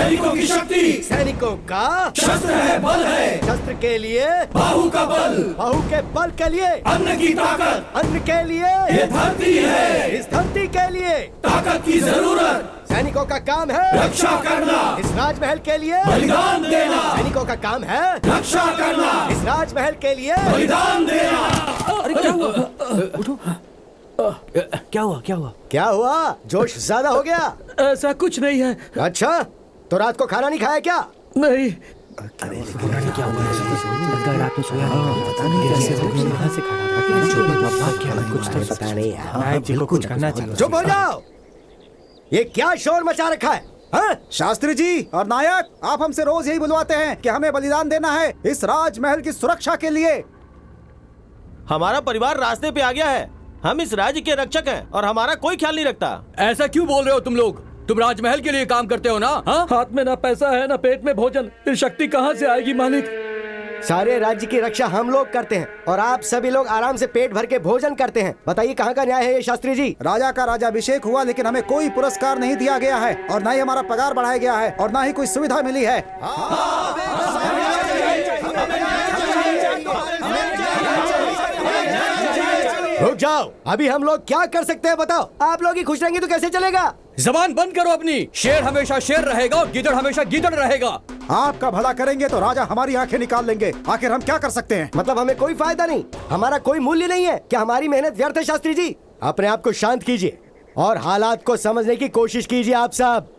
सैनिकों की शक्ति, सैनिकों का शस्त्र है, बल है, शस्त्र के लिए बाहु का बल, बाहु के बल के लिए अन्न की ताकत, अन्न के लिए ये धरती है, इस धरती के लिए ताकत की जरूरत, सैनिकों का काम है रक्षा करना, इस राजमहल के लिए बलिदान देना, सैनिकों का काम है रक्षा करना, इस राजमहल के लिए बलिदान देना। अरे क्या हुआ? उठो। क्या हुआ? क्या हुआ? क्या हुआ? जोश ज्यादा हो गया? ऐसा कुछ नहीं है। अच्छा, तो रात को खाना नहीं खाया क्या? नहीं। क्या हुआ? लगता है रात में सोया नहीं। पता नहीं कैसे यहाँ से खड़ा था। कुछ तो पता नहीं यार। नायक जी को कुछ करना चाहिए। चुप हो जाओ। ये क्या शोर मचा रखा है? हाँ? शास्त्री जी और नायक, आप हमसे रोज यही बुलवाते हैं कि हमें बलिदान देना है इस राजमहल की सुरक्षा के लिए। हमारा परिवार रास्ते पे आ गया है। हम इस राज्य के रक्षक हैं और हमारा कोई ख्याल नहीं रखता। ऐसा क्यों बोल रहे हो तुम लोग? तुम राजमहल के लिए काम करते हो ना? हाँ? हाथ में ना पैसा है ना पेट में भोजन, फिर शक्ति कहाँ से आएगी मालिक? सारे राज्य की रक्षा हम लोग करते हैं और आप सभी लोग आराम से पेट भर के भोजन करते हैं। बताइए कहाँ का न्याय है ये शास्त्री जी? राजा का राजाभिषेक हुआ लेकिन हमें कोई पुरस्कार नहीं दिया गया है और ना ही हमारा पगार बढ़ाया गया है और ना ही कोई सुविधा मिली है। रुक जाओ, अभी हम लोग क्या कर सकते हैं बताओ? आप लोग ही खुश रहेंगे तो कैसे चलेगा? जबान बंद करो अपनी। शेर हमेशा शेर रहेगा और गीदड़ हमेशा गीदड़ रहेगा। आपका भला करेंगे तो राजा हमारी आंखें निकाल लेंगे। आखिर हम क्या कर सकते हैं? मतलब हमें कोई फायदा नहीं, हमारा कोई मूल्य नहीं है क्या? हमारी मेहनत व्यर्थ है? शास्त्री जी, अपने आप को शांत कीजिए और हालात को समझने की कोशिश कीजिए आप सब।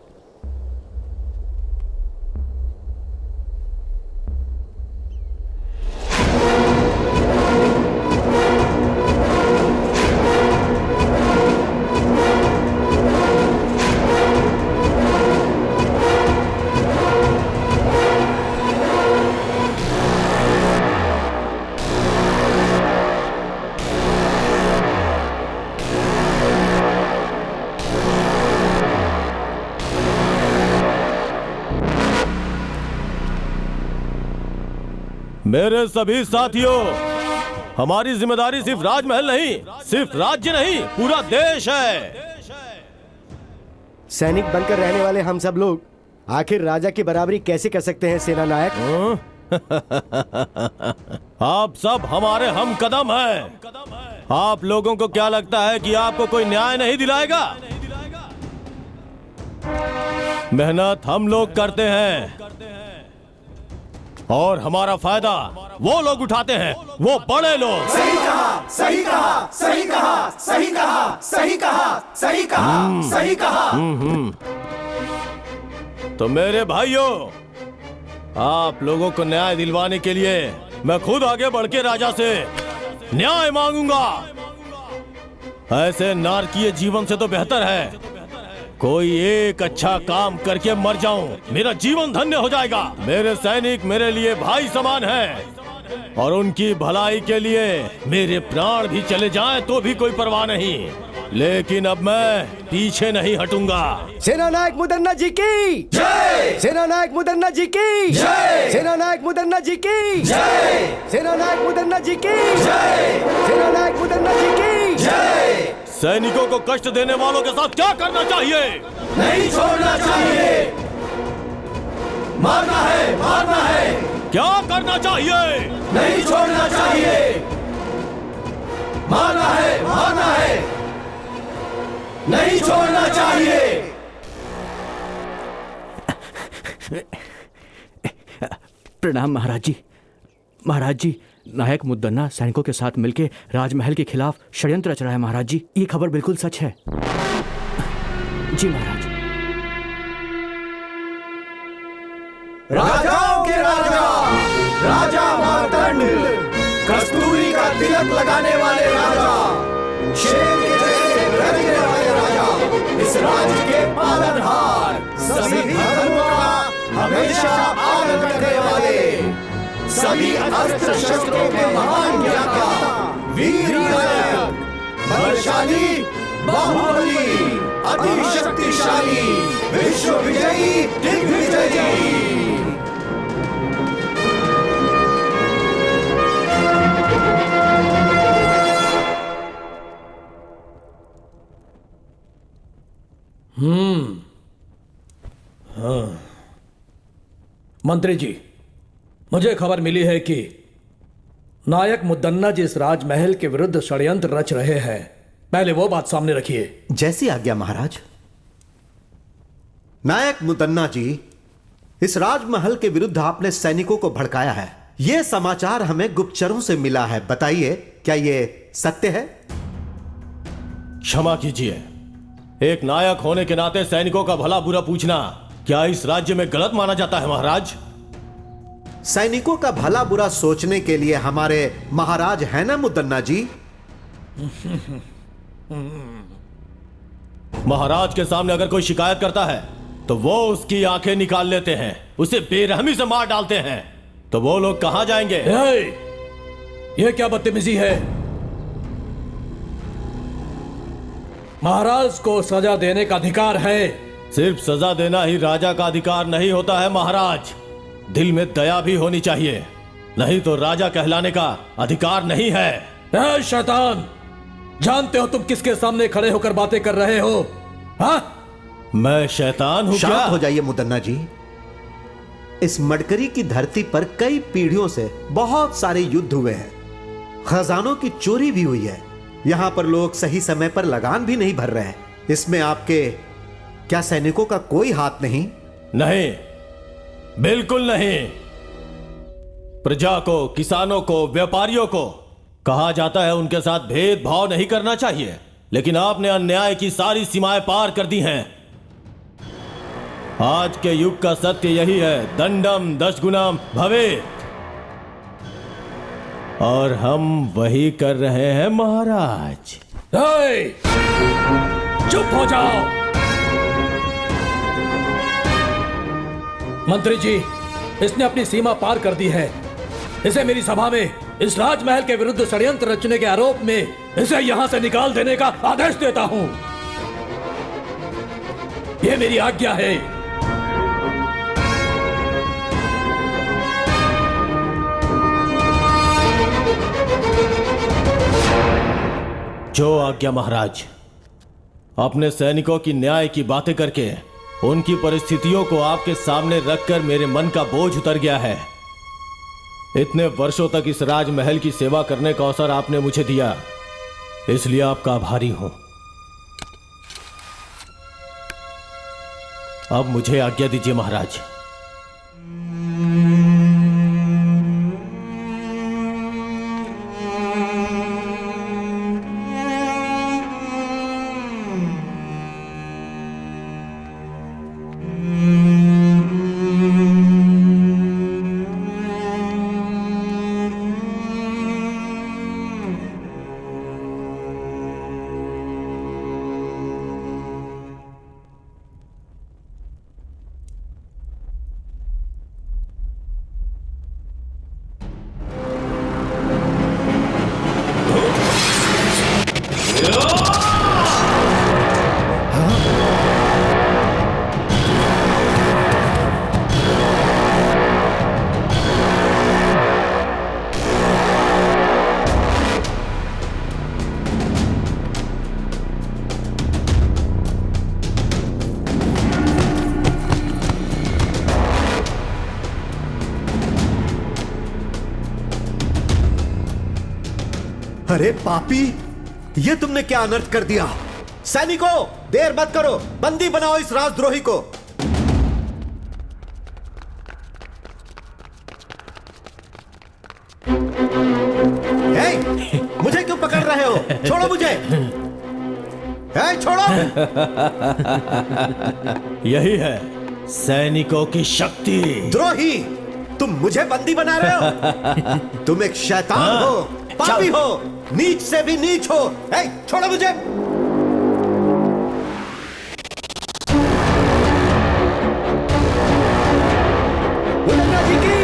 मेरे सभी साथियों, हमारी जिम्मेदारी सिर्फ राजमहल नहीं, सिर्फ राज्य नहीं, पूरा देश है। सैनिक बनकर रहने वाले हम सब लोग आखिर राजा की बराबरी कैसे कर सकते हैं सेना नायक? आप सब हमारे हम कदम हैं। आप लोगों को क्या लगता है कि आपको कोई न्याय नहीं दिलाएगा? मेहनत हम लोग करते हैं और हमारा फायदा वो लोग उठाते हैं, वो बड़े लोग। सही कहा, सही कहा, सही कहा, सही कहा, सही कहा, सही कहा, सही कहा। तो मेरे भाइयों, आप लोगों को न्याय दिलवाने के लिए मैं खुद आगे बढ़ के राजा से न्याय मांगूंगा। ऐसे नारकीय जीवन से तो बेहतर है कोई एक अच्छा काम करके मर जाऊं, मेरा जीवन धन्य हो जाएगा। मेरे सैनिक मेरे लिए भाई समान हैं और उनकी भलाई के लिए मेरे प्राण भी चले जाएं तो भी कोई परवाह नहीं, लेकिन अब मैं पीछे नहीं हटूंगा। सेना नायक मुदन्ना जी की जय, सेना नायक मुदन्ना जी की जय, सेना नायक मुदन्ना जी की जय, सेना नायक मुदन्ना जी की जय, सेना नायक मुदन्ना जी की जय। सैनिकों को कष्ट देने वालों के साथ क्या करना चाहिए? नहीं छोड़ना चाहिए, मारना है, मारना है। क्या करना चाहिए? नहीं छोड़ना चाहिए, मारना है, मारना है। नहीं छोड़ना चाहिए। प्रणाम महाराज जी। महाराज जी, नायक मुद्दन्ना सैनिकों के साथ मिलकर राजमहल के खिलाफ षड्यंत्र रच रहा है महाराज जी। ये खबर बिल्कुल सच है। जी महाराज। राजाओं के राजा, राजा मार्तंड, कस्तूरी का तिलक लगाने वाले राजा, शेर के जैसे गरजने वाले राजा, इस राज्य के पालनहार, सभी धर्मों का हमेशा आदर करने वाले, सभी अस्त्र शस्त्रों के महान ज्ञाता, वीर नायक, बलशाली, बाहुबली, अति शक्तिशाली, विश्व विजयी, दिग्विजयी। हाँ, मंत्री जी, मुझे खबर मिली है कि नायक मुद्दन्ना जी इस राजमहल के विरुद्ध षड्यंत्र रच रहे हैं। पहले वो बात सामने रखिए। जैसी आज्ञा महाराज। नायक मुदन्ना जी, इस राजमहल के विरुद्ध आपने सैनिकों को भड़काया है। यह समाचार हमें गुप्तचरों से मिला है। बताइए, क्या यह सत्य है? क्षमा कीजिए, एक नायक होने के नाते सैनिकों का भला बुरा पूछना क्या इस राज्य में गलत माना जाता है महाराज? सैनिकों का भला बुरा सोचने के लिए हमारे महाराज हैं ना मुदन्ना जी? महाराज के सामने अगर कोई शिकायत करता है तो वो उसकी आंखें निकाल लेते हैं, उसे बेरहमी से मार डालते हैं। तो वो लोग कहां जाएंगे? ये क्या बदतमीजी है? महाराज को सजा देने का अधिकार है। सिर्फ सजा देना ही राजा का अधिकार नहीं होता है महाराज, दिल में दया भी होनी चाहिए, नहीं तो राजा कहलाने का अधिकार नहीं है। ए शैतान, जानते हो तुम किसके सामने खड़े होकर बातें कर रहे हो? हाँ? मैं शैतान हूं क्या? शांत हो जाइए मुदन्ना जी। इस मडकरी की धरती पर कई पीढ़ियों से बहुत सारे युद्ध हुए हैं, खजानों की चोरी भी हुई है। यहां पर लोग सही समय पर लगान भी नहीं भर रहे हैं। इसमें आपके क्या सैनिकों का कोई हाथ नहीं? नहीं, बिल्कुल नहीं। प्रजा को, किसानों को, व्यापारियों को कहा जाता है उनके साथ भेदभाव नहीं करना चाहिए, लेकिन आपने अन्याय की सारी सीमाएं पार कर दी हैं। आज के युग का सत्य यही है, दंडम दशगुणम भवेत्, और हम वही कर रहे हैं महाराज। चुप हो जाओ। मंत्री जी, इसने अपनी सीमा पार कर दी है। इसे मेरी सभा में इस राजमहल के विरुद्ध षड्यंत्र रचने के आरोप में इसे यहां से निकाल देने का आदेश देता हूं। यह मेरी आज्ञा है। जो आज्ञा महाराज। अपने सैनिकों की न्याय की बातें करके उनकी परिस्थितियों को आपके सामने रखकर मेरे मन का बोझ उतर गया है। इतने वर्षों तक इस राजमहल की सेवा करने का अवसर आपने मुझे दिया, इसलिए आपका आभारी हूं। अब मुझे आज्ञा दीजिए महाराज। अरे पापी, ये तुमने क्या अनर्थ कर दिया? सैनिकों, देर मत करो, बंदी बनाओ इस राजद्रोही को। मुझे क्यों पकड़ रहे हो? छोड़ो मुझे। छोड़ो। यही है सैनिकों की शक्ति। द्रोही, तुम मुझे बंदी बना रहे हो? तुम एक शैतान हो, पापी हो, नीच से भी नीच हो। छोड़ो मुझे। मुदन्ना जी की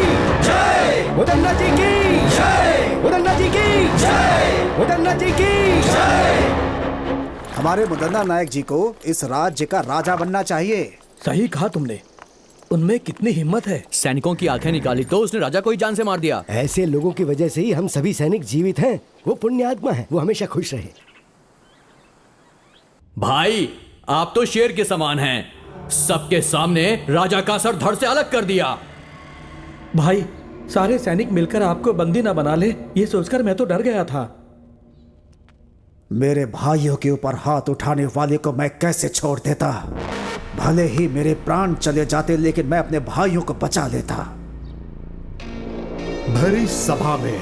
जय, मुदन्ना जी की जय, मुदन्ना जी की जय, मुदन्ना जी की जय। हमारे मुदन्ना नायक जी को इस राज्य का राजा बनना चाहिए। सही कहा तुमने, उनमें कितनी हिम्मत है। सैनिकों की आंखें निकाली तो उसने राजा को ही जान से मार दिया। ऐसे लोगों की वजह से ही हम सभी सैनिक जीवित हैं। वो पुण्यात्मा है, वो हमेशा खुश रहे। भाई, आप तो शेर के समान हैं। सबके सामने राजा का सर धड़ से अलग कर दिया। भाई, सारे सैनिक मिलकर आपको बंदी ना बना ले, ये सोचकर मैं तो डर गया था। मेरे भाइयों के ऊपर हाथ उठाने वाले को मैं कैसे छोड़ देता। भले ही मेरे प्राण चले जाते, लेकिन मैं अपने भाइयों को बचा लेता। भरी सभा में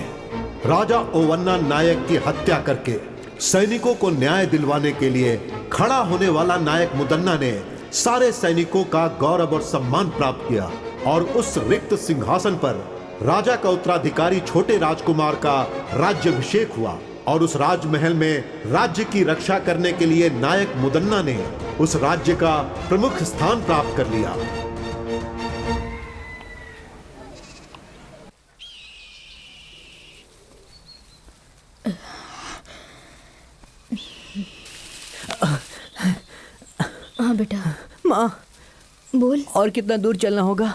राजा ओवन्ना नायक की हत्या करके सैनिकों को न्याय दिलवाने के लिए खड़ा होने वाला नायक मुदन्ना ने सारे सैनिकों का गौरव और सम्मान प्राप्त किया और उस रिक्त सिंहासन पर राजा का उत्तराधिकारी छोटे राजकुमार का राज्याभिषेक हुआ और उस राजमहल में राज्य की रक्षा करने के लिए नायक मुदन्ना ने उस राज्य का प्रमुख स्थान प्राप्त कर लिया। हाँ बेटा। माँ, बोल। और कितना दूर चलना होगा?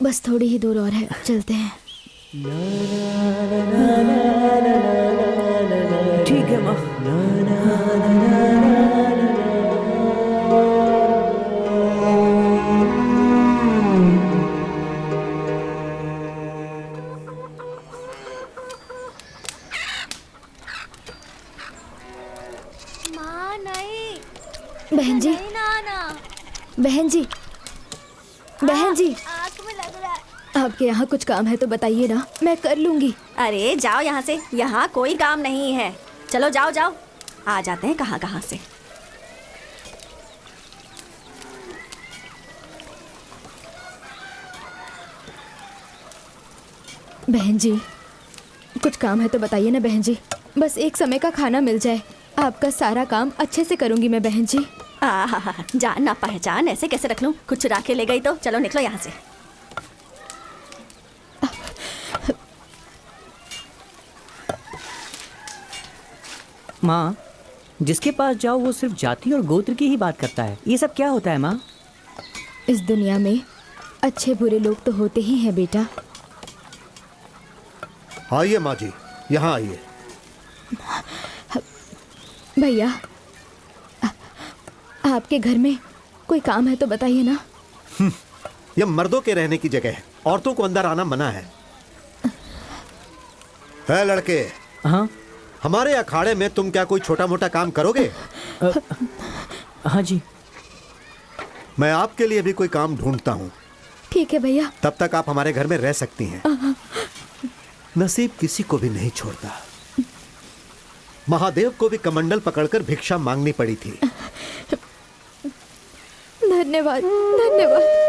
बस थोड़ी ही दूर और है, चलते हैं। ठीक है माँ। माँ नहीं। बहन जी, बहन जी, बहन जी, आँख में लग रहा है। आपके यहाँ कुछ काम है तो बताइए ना, मैं कर लूंगी। अरे जाओ यहाँ से, यहाँ कोई काम नहीं है। चलो जाओ जाओ, आ जाते हैं कहाँ कहाँ से। बहन जी, कुछ काम है तो बताइए ना बहन जी। बस एक समय का खाना मिल जाए, आपका सारा काम अच्छे से करूंगी मैं बहन जी। जान ना पहचान ऐसे कैसे रख लूं? कुछ चुरा के ले गई तो चलो निकलो यहाँ से। माँ, जिसके पास जाओ वो सिर्फ जाति और गोत्र की ही बात करता है। ये सब क्या होता है माँ? इस दुनिया में अच्छे बुरे लोग तो होते ही हैं बेटा। आइए माँ जी, यहाँ आइए। भैया, आपके घर में कोई काम है तो बताइए ना। यह मर्दों के रहने की जगह है, औरतों को अंदर आना मना है। है लड़के, हाँ हमारे अखाड़े में तुम क्या कोई छोटा मोटा काम करोगे? हाँ जी। मैं आपके लिए भी कोई काम ढूंढता हूँ। ठीक है भैया। तब तक आप हमारे घर में रह सकती हैं। नसीब किसी को भी नहीं छोड़ता। महादेव को भी कमंडल पकड़कर भिक्षा मांगनी पड़ी थी। धन्यवाद, धन्यवाद।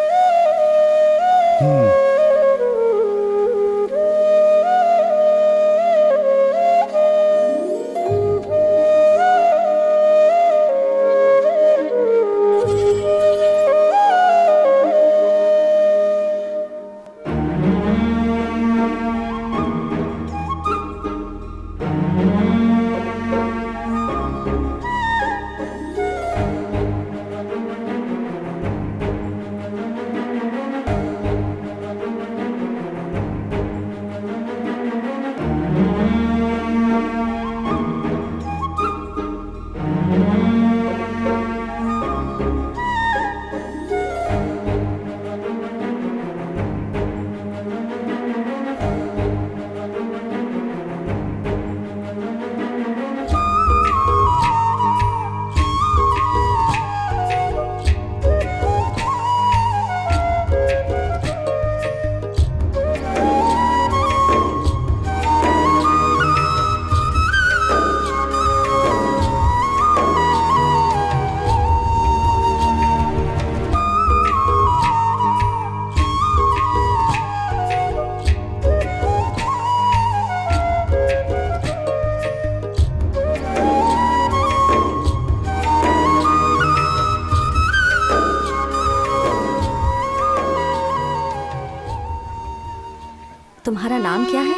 तुम्हारा नाम क्या है?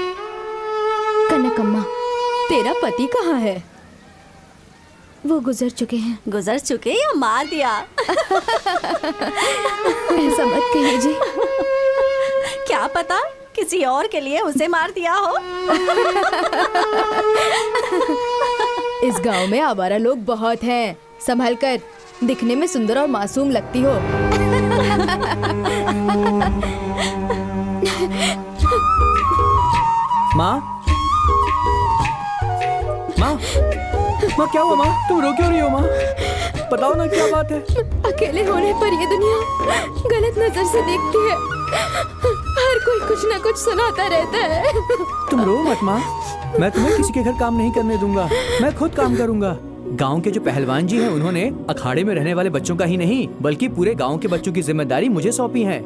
कनकम्मा। तेरा पति कहाँ है? वो गुजर चुके हैं। गुजर चुके या मार दिया? ऐसा मत कहिए जी। क्या पता किसी और के लिए उसे मार दिया हो। इस गांव में आवारा लोग बहुत हैं। संभल कर, दिखने में सुंदर और मासूम लगती हो। माँ, माँ, माँ क्या हुआ माँ? तुम रो क्यों रही हो माँ? बताओ ना क्या बात है? अकेले होने पर ये दुनिया गलत नजर से देखती है। हर कोई कुछ ना कुछ सुनाता रहता है। तुम रो मत माँ, मैं तुम्हें किसी के घर काम नहीं करने दूंगा। मैं खुद काम करूंगा। गांव के जो पहलवान जी हैं, उन्होंने अखाड़े में रहने वाले बच्चों का ही नहीं बल्कि पूरे गांव के बच्चों की जिम्मेदारी मुझे सौंपी है।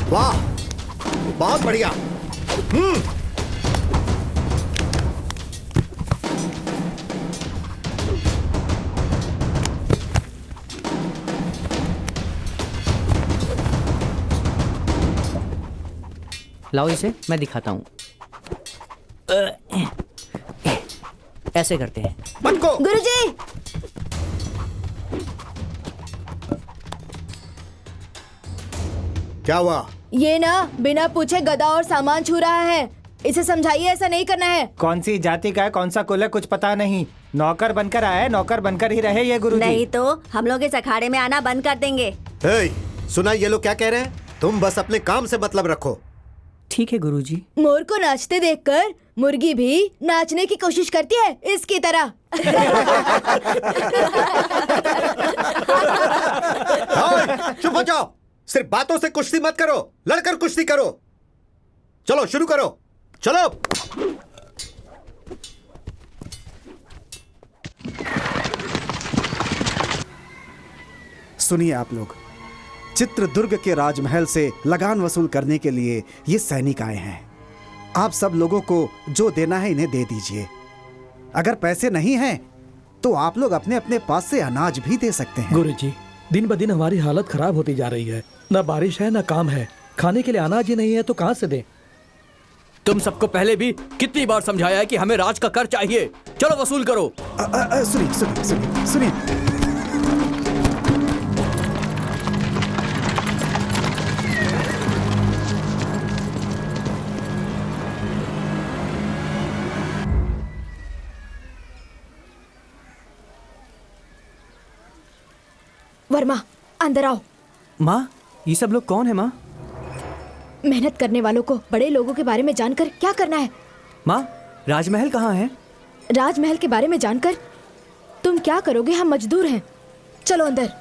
वाह, बहुत बढ़िया। लाओ इसे, मैं दिखाता हूँ। ऐसे करते हैं। पटको। गुरुजी, क्या हुआ? ये ना बिना पूछे गधा और सामान छू रहा है। इसे समझाइए, ऐसा नहीं करना है। कौन सी जाति का है, कौन सा कुल है, कुछ पता नहीं। नौकर बनकर आया है, नौकर बनकर ही रहे ये गुरुजी। नहीं तो हम लोग इस अखाड़े में आना बंद कर देंगे। हे, सुना ये लोग क्या कह रहे हैं? तुम बस अपने काम से मतलब रखो। ठीक है गुरुजी। मोर को नाचते देखकर मुर्गी भी नाचने की कोशिश करती है, इसकी तरह। चुप हो जाओ। सिर्फ बातों से कुश्ती मत करो, लड़कर कुश्ती करो। चलो शुरू करो, चलो। सुनिए आप लोग, चित्रदुर्ग के राजमहल से लगान वसूल करने के लिए ये सैनिक आए हैं। आप सब लोगों को जो देना है इन्हें दे दीजिए। अगर पैसे नहीं हैं तो आप लोग अपने अपने पास से अनाज भी दे सकते हैं। गुरुजी, दिन ब दिन हमारी हालत खराब होती जा रही है। न बारिश है न काम है, खाने के लिए अनाज ही नहीं है तो कहाँ से दें? तुम सबको पहले भी कितनी बार समझाया है कि हमें राज का कर चाहिए। चलो वसूल करो। सुनिए सुनिए सुनिए सुनिए। वर्मा, अंदर आओ। माँ, ये सब लोग कौन है माँ? मेहनत करने वालों को बड़े लोगों के बारे में जानकर क्या करना है? माँ, राजमहल कहाँ है? राजमहल के बारे में जानकर तुम क्या करोगे? हम मजदूर हैं। चलो अंदर।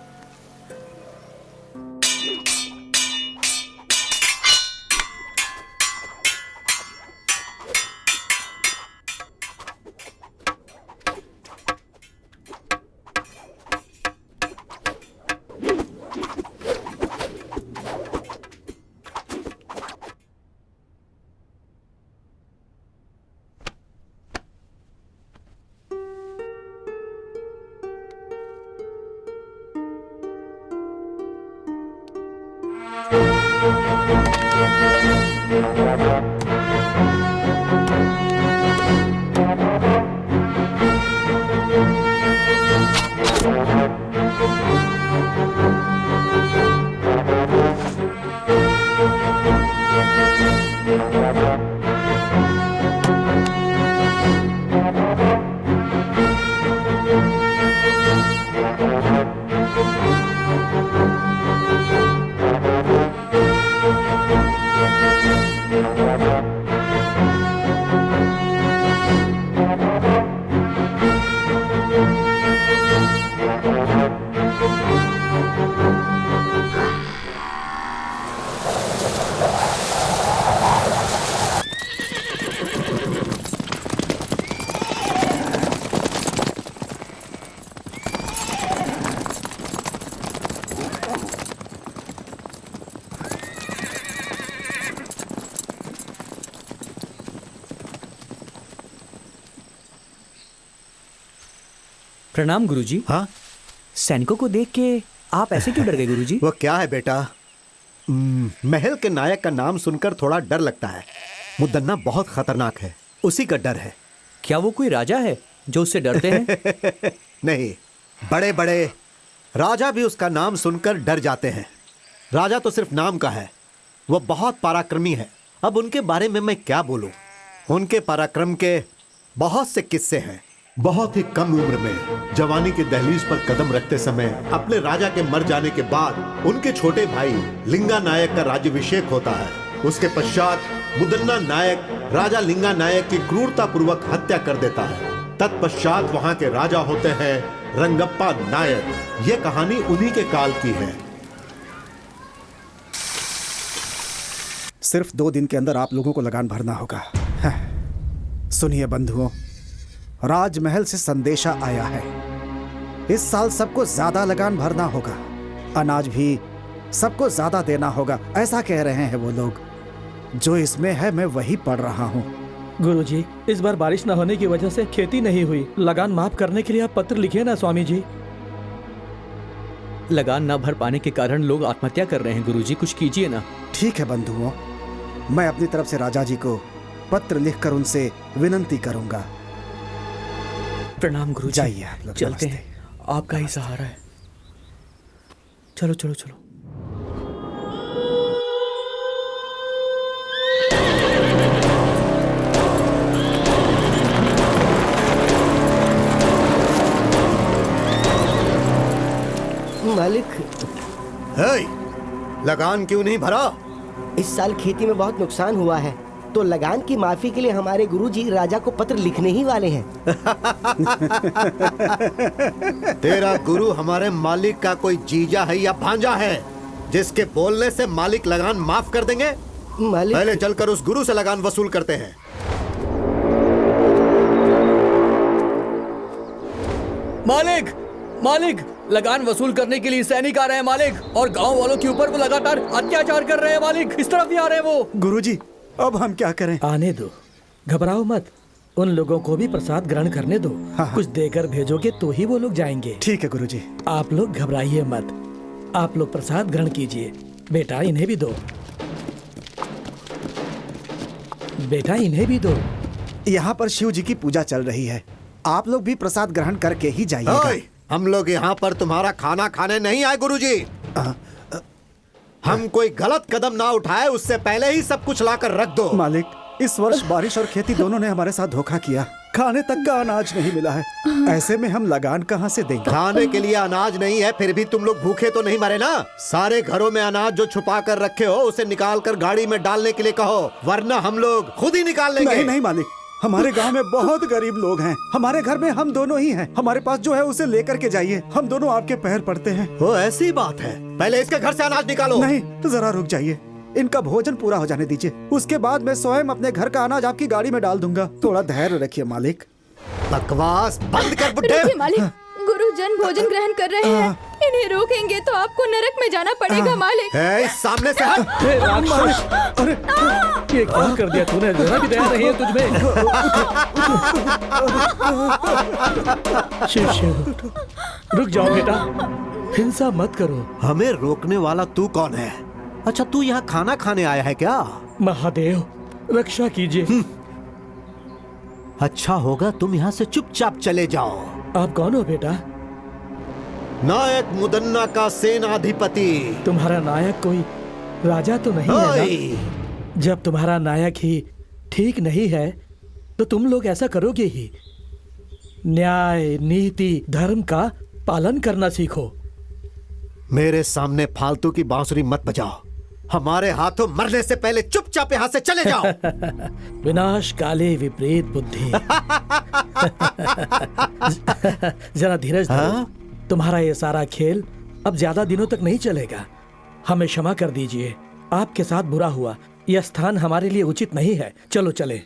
प्रणाम गुरुजी। हाँ, सैनिकों को देख के आप ऐसे क्यों डर गए गुरुजी? वो क्या है बेटा, महल के नायक का नाम सुनकर थोड़ा डर लगता है। मुदन्ना बहुत खतरनाक है, उसी का डर है। क्या वो कोई राजा है जो उससे डरते हैं? नहीं, बड़े बड़े राजा भी उसका नाम सुनकर डर जाते हैं। राजा तो सिर्फ नाम का है, वो बहुत पराक्रमी है। अब उनके बारे में मैं क्या बोलूं? उनके पराक्रम के बहुत से किस्से हैं। बहुत ही कम उम्र में जवानी की दहलीज पर कदम रखते समय अपने राजा के मर जाने के बाद उनके छोटे भाई लिंगा नायक का राज्याभिषेक होता है। उसके पश्चात मुदन्ना नायक राजा लिंगा नायक की क्रूरता पूर्वक हत्या कर देता है। तत्पश्चात वहां के राजा होते हैं रंगप्पा नायक। ये कहानी उन्हीं के काल की है। सिर्फ 2 दिन के अंदर आप लोगों को लगान भरना होगा। सुनिए बंधुओं, राजमहल से संदेशा आया है। इस साल सबको ज्यादा लगान भरना होगा, अनाज भी सबको ज्यादा देना होगा, ऐसा कह रहे हैं वो लोग। जो इसमें है मैं वही पढ़ रहा हूँ। गुरुजी, इस बार बारिश न होने की वजह से खेती नहीं हुई। लगान माफ करने के लिए आप पत्र लिखिए ना स्वामी जी। लगान न भर पाने के कारण लोग आत्महत्या कर रहे हैं गुरुजी, कुछ कीजिए ना। ठीक है बंधुओं, मैं अपनी तरफ से राजा जी को पत्र लिखकर उनसे विनंती करूंगा। प्रणाम गुरुजी। जाइए आप लोग, चलते नमस्ते। हैं, आपका ही सहारा है। चलो चलो चलो। मालिक, लगान क्यों नहीं भरा? इस साल खेती में बहुत नुकसान हुआ है, तो लगान की माफी के लिए हमारे गुरुजी राजा को पत्र लिखने ही वाले हैं। तेरा गुरु हमारे मालिक का कोई जीजा है या भांजा है जिसके बोलने से मालिक लगान माफ कर देंगे? मालिक, पहले चलकर उस गुरु से लगान वसूल करते हैं। मालिक, मालिक, लगान वसूल करने के लिए सैनिक आ रहे हैं मालिक, और गांव वालों के ऊपर वो लगातार अत्याचार कर रहे हैं मालिक। इस तरफ ही आ रहे हैं वो। गुरुजी, अब हम क्या करें? आने दो, घबराओ मत। उन लोगों को भी प्रसाद ग्रहण करने दो। हाँ। कुछ देकर भेजोगे तो ही वो लोग जाएंगे। ठीक है गुरुजी। आप लोग घबराइए मत, आप लोग प्रसाद ग्रहण कीजिए। बेटा इन्हें भी दो, बेटा इन्हें भी दो। यहाँ पर शिव जी की पूजा चल रही है, आप लोग भी प्रसाद ग्रहण करके ही जाइएगा। ओए, हम लोग यहाँ पर तुम्हारा खाना खाने नहीं आए गुरुजी। हम कोई गलत कदम ना उठाए उससे पहले ही सब कुछ लाकर रख दो। मालिक, इस वर्ष बारिश और खेती दोनों ने हमारे साथ धोखा किया। खाने तक का अनाज नहीं मिला है, ऐसे में हम लगान कहाँ से देंगे? खाने के लिए अनाज नहीं है, फिर भी तुम लोग भूखे तो नहीं मरे ना? सारे घरों में अनाज जो छुपा कर रखे हो उसे निकाल कर गाड़ी में डालने के लिए कहो, वरना हम लोग खुद ही निकाल लेंगे। नहीं नहीं मालिक, हमारे गांव में बहुत गरीब लोग हैं। हमारे घर में हम दोनों ही हैं। हमारे पास जो है उसे लेकर के जाइए, हम दोनों आपके पैर पड़ते हैं। वो ऐसी बात है, पहले इसके घर से अनाज निकालो। नहीं, जरा रुक जाइए, इनका भोजन पूरा हो जाने दीजिए, उसके बाद मैं स्वयं अपने घर का अनाज आपकी गाड़ी में डाल दूंगा। थोड़ा धैर्य रखिए मालिक। बकवास बंद कर बुड्ढे। रुकिए मालिक, गुरुजन भोजन ग्रहण कर रहे हैं, इन्हें रोकेंगे तो आपको नरक में जाना पड़ेगा मालिक। ए, सामने से हट। हे राक्षस, अरे ये क्या कर दिया तूने? जरा भी दया नहीं है तुझमें। शिव शिव, रुक जाओ बेटा, हिंसा मत करो। हमें रोकने वाला तू कौन है? अच्छा, तू यहाँ खाना खाने आया है क्या? महादेव, रक्षा कीजिए। अच्छा होगा तुम यहाँ से चुपचाप चले जाओ। आप कौन हो बेटा? नायक मुदन्ना का सेनाधिपति। तुम्हारा नायक कोई राजा तो नहीं है ओए, ना? जब तुम्हारा नायक ही ठीक नहीं है तो तुम लोग ऐसा करोगे ही। न्याय, नीति, धर्म का पालन करना सीखो। मेरे सामने फालतू की बांसुरी मत बजाओ। हमारे हाथों मरने से पहले चुपचाप यहाँ से चले जाओ। विनाश काले विपरीत बुद्धि। जरा धीरज धरो। तुम्हारा ये सारा खेल अब ज्यादा दिनों तक नहीं चलेगा। हमें क्षमा कर दीजिए, आपके साथ बुरा हुआ। यह स्थान हमारे लिए उचित नहीं है। चलो चले।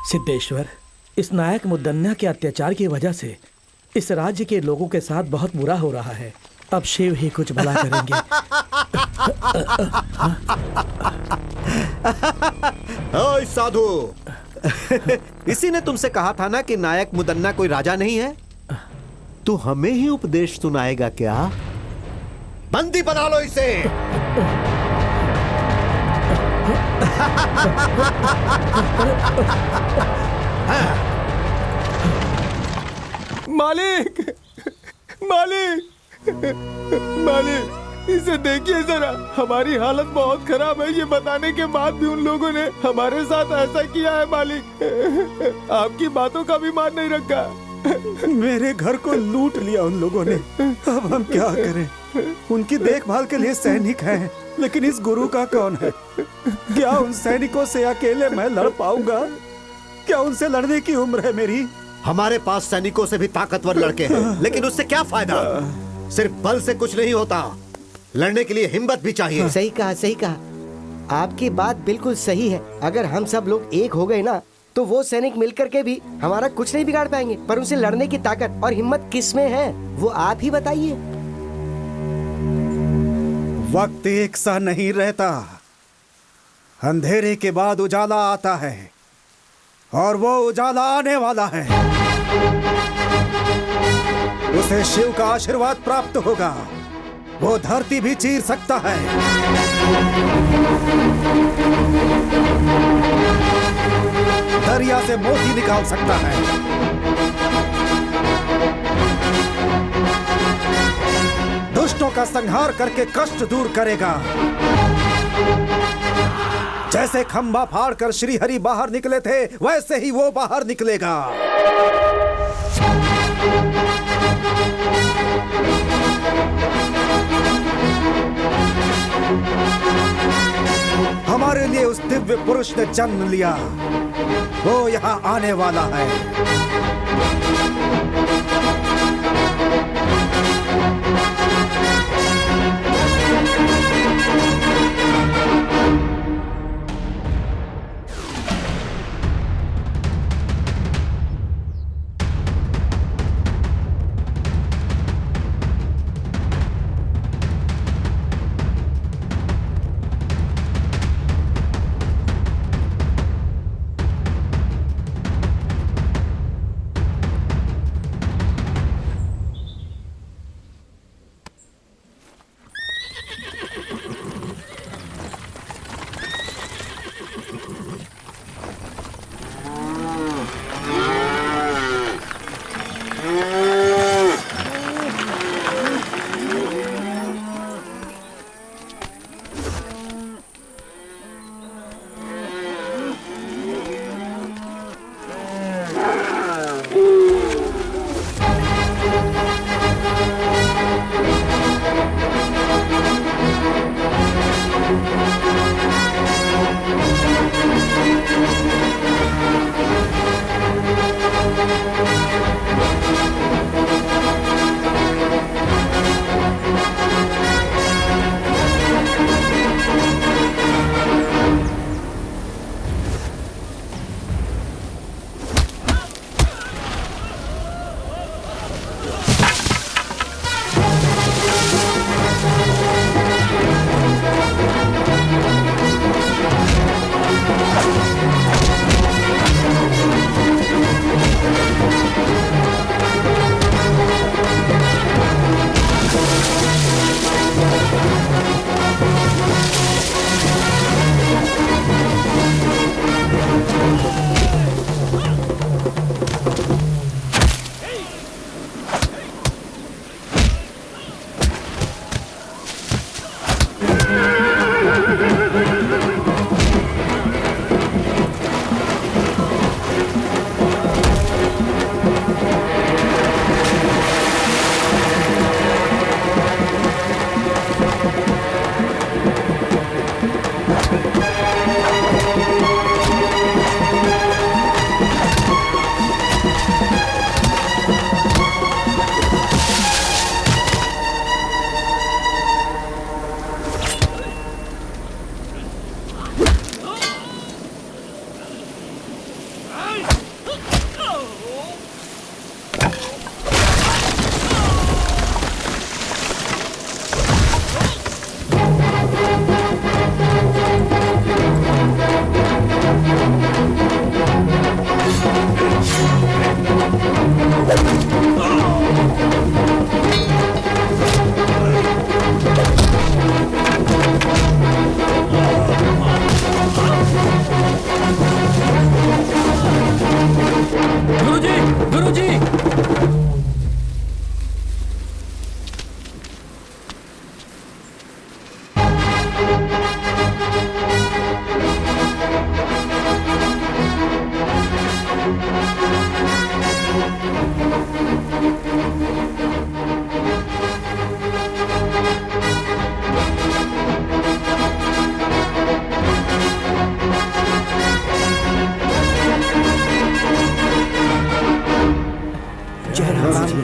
सिद्धेश्वर, इस नायक मुद्दन्ना के अत्याचार की वजह से इस राज्य के लोगों के साथ बहुत बुरा हो रहा है। अब शिव ही कुछ भला करेंगे। ओए साधु, इसी ने तुमसे कहा था ना कि नायक मुदन्ना कोई राजा नहीं है। तू हमें ही उपदेश सुनाएगा क्या? बंदी बना लो इसे। मालिक, मालिक, मालिक, इसे देखिए जरा। हमारी हालत बहुत खराब है। ये बताने के बाद भी उन लोगों ने हमारे साथ ऐसा किया है। मालिक, आपकी बातों का भी मान नहीं रखा। मेरे घर को लूट लिया उन लोगों ने। अब हम क्या करें? उनकी देखभाल के लिए सैनिक हैं, लेकिन इस गुरु का कौन है? क्या उन सैनिकों से अकेले मैं लड़ पाऊंगा? क्या उनसे लड़ने की उम्र है मेरी? हमारे पास सैनिकों से भी ताकतवर लड़के हैं, लेकिन उससे क्या फायदा? सिर्फ बल से कुछ नहीं होता, लड़ने के लिए हिम्मत भी चाहिए। सही कहा, सही कहा। आपकी बात बिल्कुल सही है। अगर हम सब लोग एक हो गए ना, तो वो सैनिक मिलकर के भी हमारा कुछ नहीं बिगाड़ पाएंगे। पर उनसे लड़ने की ताकत और हिम्मत किस में है, वो आप ही बताइए। वक्त एक सा नहीं रहता। अंधेरे के बाद उजाला आता है, और वो उजाला आने वाला है। उसे शिव का आशीर्वाद प्राप्त होगा। वो धरती भी चीर सकता है। दरिया से मोती निकाल सकता है। दुष्टों का संहार करके कष्ट दूर करेगा। जैसे खंभा फाड़कर श्री हरि बाहर निकले थे, वैसे ही वो बाहर निकलेगा। हमारे लिए उस दिव्य पुरुष ने जन्म लिया। वो यहाँ आने वाला है।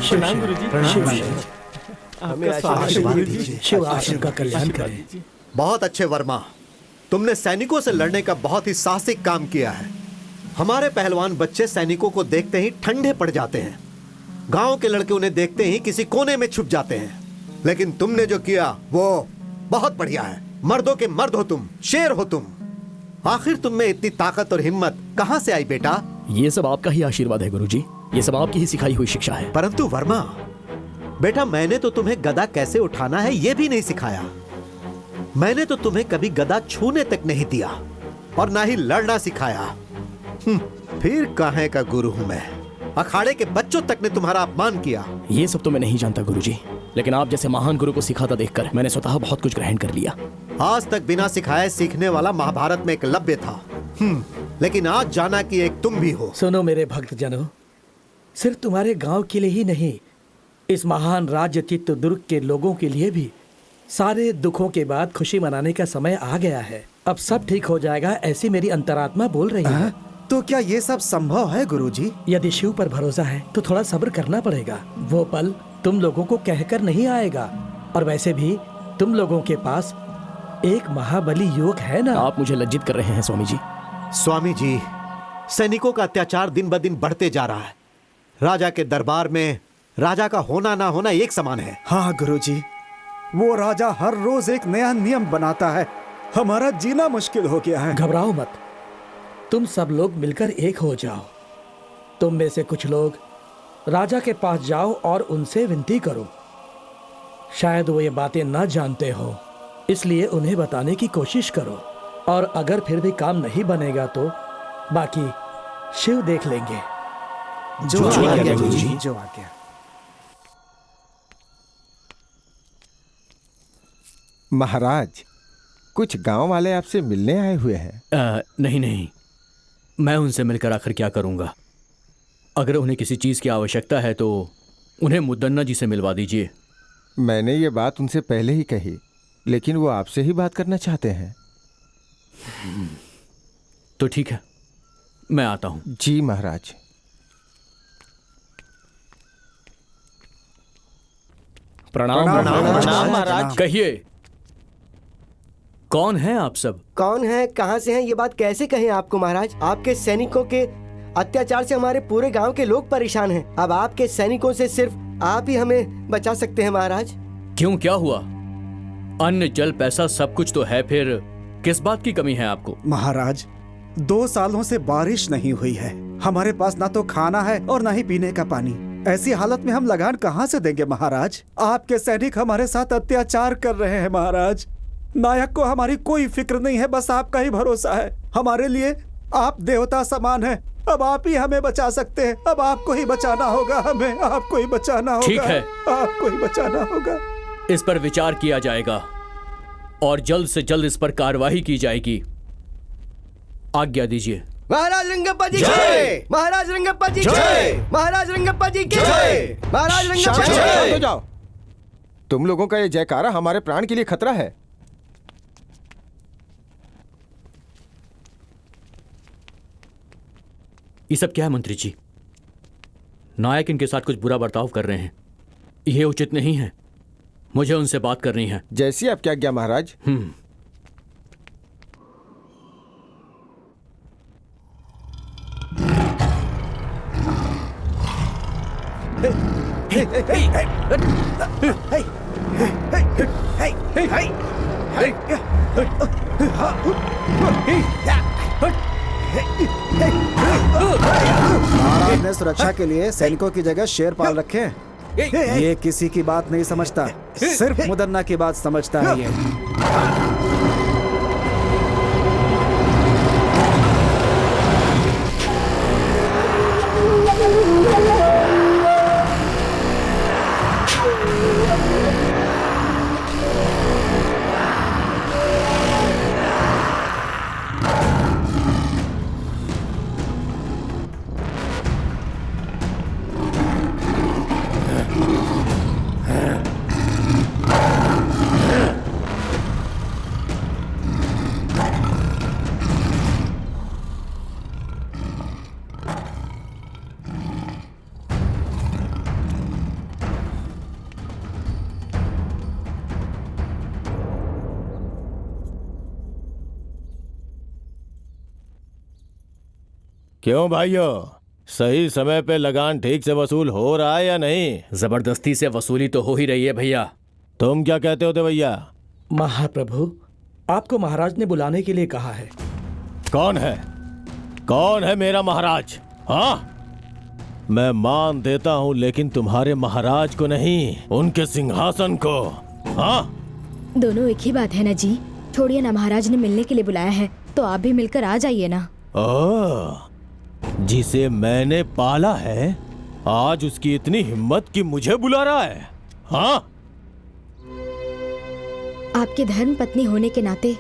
प्रणाम गुरुजी। प्रणाम। शिव आप सबका कल्याण करे। बहुत अच्छे वर्मा, तुमने सैनिकों से लड़ने का बहुत ही साहसिक काम किया है। हमारे पहलवान बच्चे सैनिकों को देखते ही ठंडे पड़ जाते हैं। गांव के लड़के उन्हें देखते ही किसी कोने में छुप जाते हैं। लेकिन तुमने जो किया वो बहुत बढ़िया है। मर्दों के मर्द हो तुम, शेर हो तुम। आखिर तुम में इतनी ताकत और हिम्मत कहां से आई बेटा? ये सब आपका ही आशीर्वाद है गुरुजी। ये सब आपकी ही सिखाई हुई शिक्षा है। परंतु वर्मा बेटा, मैंने तो तुम्हें गदा कैसे उठाना है ये भी नहीं सिखाया। मैंने तो तुम्हें कभी गदा छूने तक नहीं दिया और ना ही लड़ना सिखाया। फिर काहे का गुरु हूं मैं? अखाड़े के बच्चों तक ने तुम्हारा अपमान किया। ये सब तो मैं नहीं जानता गुरुजी, लेकिन आप जैसे महान गुरु को सिखाता देखकर मैंने स्वतः बहुत कुछ ग्रहण कर लिया। आज तक बिना सिखाए सीखने वाला महाभारत में एकलव्य था, लेकिन आज जाना कि एक तुम भी हो। सुनो मेरे भक्त जनों, सिर्फ तुम्हारे गांव के लिए ही नहीं, इस महान राज्य चित्रदुर्ग के लोगों के लिए भी सारे दुखों के बाद खुशी मनाने का समय आ गया है। अब सब ठीक हो जाएगा, ऐसी मेरी अंतरात्मा बोल रही है। तो क्या ये सब संभव है गुरुजी? यदि शिव पर भरोसा है तो थोड़ा सब्र करना पड़ेगा। वो पल तुम लोगों को कहकर नहीं आएगा। और वैसे भी तुम लोगों के पास एक महाबली युवक है ना। आप मुझे लज्जित कर रहे हैं स्वामी जी। स्वामी जी, सैनिकों का अत्याचार दिन ब दिन बढ़ते जा रहा है। राजा के दरबार में राजा का होना ना होना एक समान है। हाँ गुरुजी, वो राजा हर रोज एक नया नियम बनाता है। हमारा जीना मुश्किल हो गया है। घबराओ मत, तुम सब लोग मिलकर एक हो जाओ। तुम में से कुछ लोग राजा के पास जाओ और उनसे विनती करो। शायद वो ये बातें ना जानते हो, इसलिए उन्हें बताने की कोशिश करो। और अगर फिर भी काम नहीं बनेगा तो बाकी शिव देख लेंगे। जो आज्ञा गुरुजी, जो आज्ञा। महाराज, कुछ गांव वाले आपसे मिलने आए हुए हैं। नहीं, मैं उनसे मिलकर आखिर क्या करूंगा। अगर उन्हें किसी चीज की आवश्यकता है तो उन्हें मुद्दन्ना जी से मिलवा दीजिए। मैंने ये बात उनसे पहले ही कही, लेकिन वो आपसे ही बात करना चाहते हैं। तो ठीक है, मैं आता हूं। जी महाराज। प्रणाम महाराज। कहिए, कौन है आप सब? कौन है, कहाँ से हैं, ये बात कैसे कहें आपको महाराज? आपके सैनिकों के अत्याचार से हमारे पूरे गांव के लोग परेशान हैं। अब आपके सैनिकों से सिर्फ आप ही हमें बचा सकते हैं महाराज। क्यों, क्या हुआ? अन्न जल पैसा सब कुछ तो है, फिर किस बात की कमी है आपको? महाराज, 2 सालों से बारिश नहीं हुई है। हमारे पास ना तो खाना है और ना ही पीने का पानी। ऐसी हालत में हम लगान कहाँ से देंगे महाराज? आपके सैनिक हमारे साथ अत्याचार कर रहे हैं महाराज। नायक को हमारी कोई फिक्र नहीं है, बस आपका ही भरोसा है। हमारे लिए आप देवता समान हैं। अब आप ही हमें बचा सकते हैं। अब आपको ही बचाना होगा, हमें आपको ही बचाना होगा। ठीक है, आपको ही बचाना होगा। इस पर विचार किया जाएगा और जल्द से जल्द इस पर कार्यवाही की जाएगी। आज्ञा दीजिए। महाराज रंगप्पा जी जय। महाराज रंगप्पा जी जय। महाराज रंगप्पा जी जय। महाराज रंगप्पा जी शांत हो जाओ। तुम लोगों का ये जयकारा हमारे प्राण के लिए खतरा है। ये सब क्या है मंत्री जी? नायक इनके साथ कुछ बुरा बर्ताव कर रहे हैं, यह उचित नहीं है। मुझे उनसे बात करनी है। जैसी आपकी आज्ञा महाराज। महाराज ने सुरक्षा के लिए सैनिकों की जगह शेर पाल रखे हैं। ये किसी की बात नहीं समझता, सिर्फ मुदन्ना की बात समझता है ये। क्यों भाइयों, सही समय पे लगान ठीक से वसूल हो रहा है या नहीं? जबरदस्ती से वसूली तो हो ही रही है भैया। तुम क्या कहते हो भैया? महाप्रभु, आपको महाराज ने बुलाने के लिए कहा है। कौन है? कौन है मेरा महाराज? हाँ, मैं मान देता हूँ, लेकिन तुम्हारे महाराज को नहीं, उनके सिंहासन को। हाँ, दोनों एक ही बात है ना जी। छोड़िए ना, महाराज ने मिलने के लिए बुलाया है तो आप भी मिलकर आ जाइए ना। जिसे मैंने पाला है, आज उसकी इतनी हिम्मत कि मुझे बुला रहा है। हाँ, आपके धर्म पत्नी होने के नाते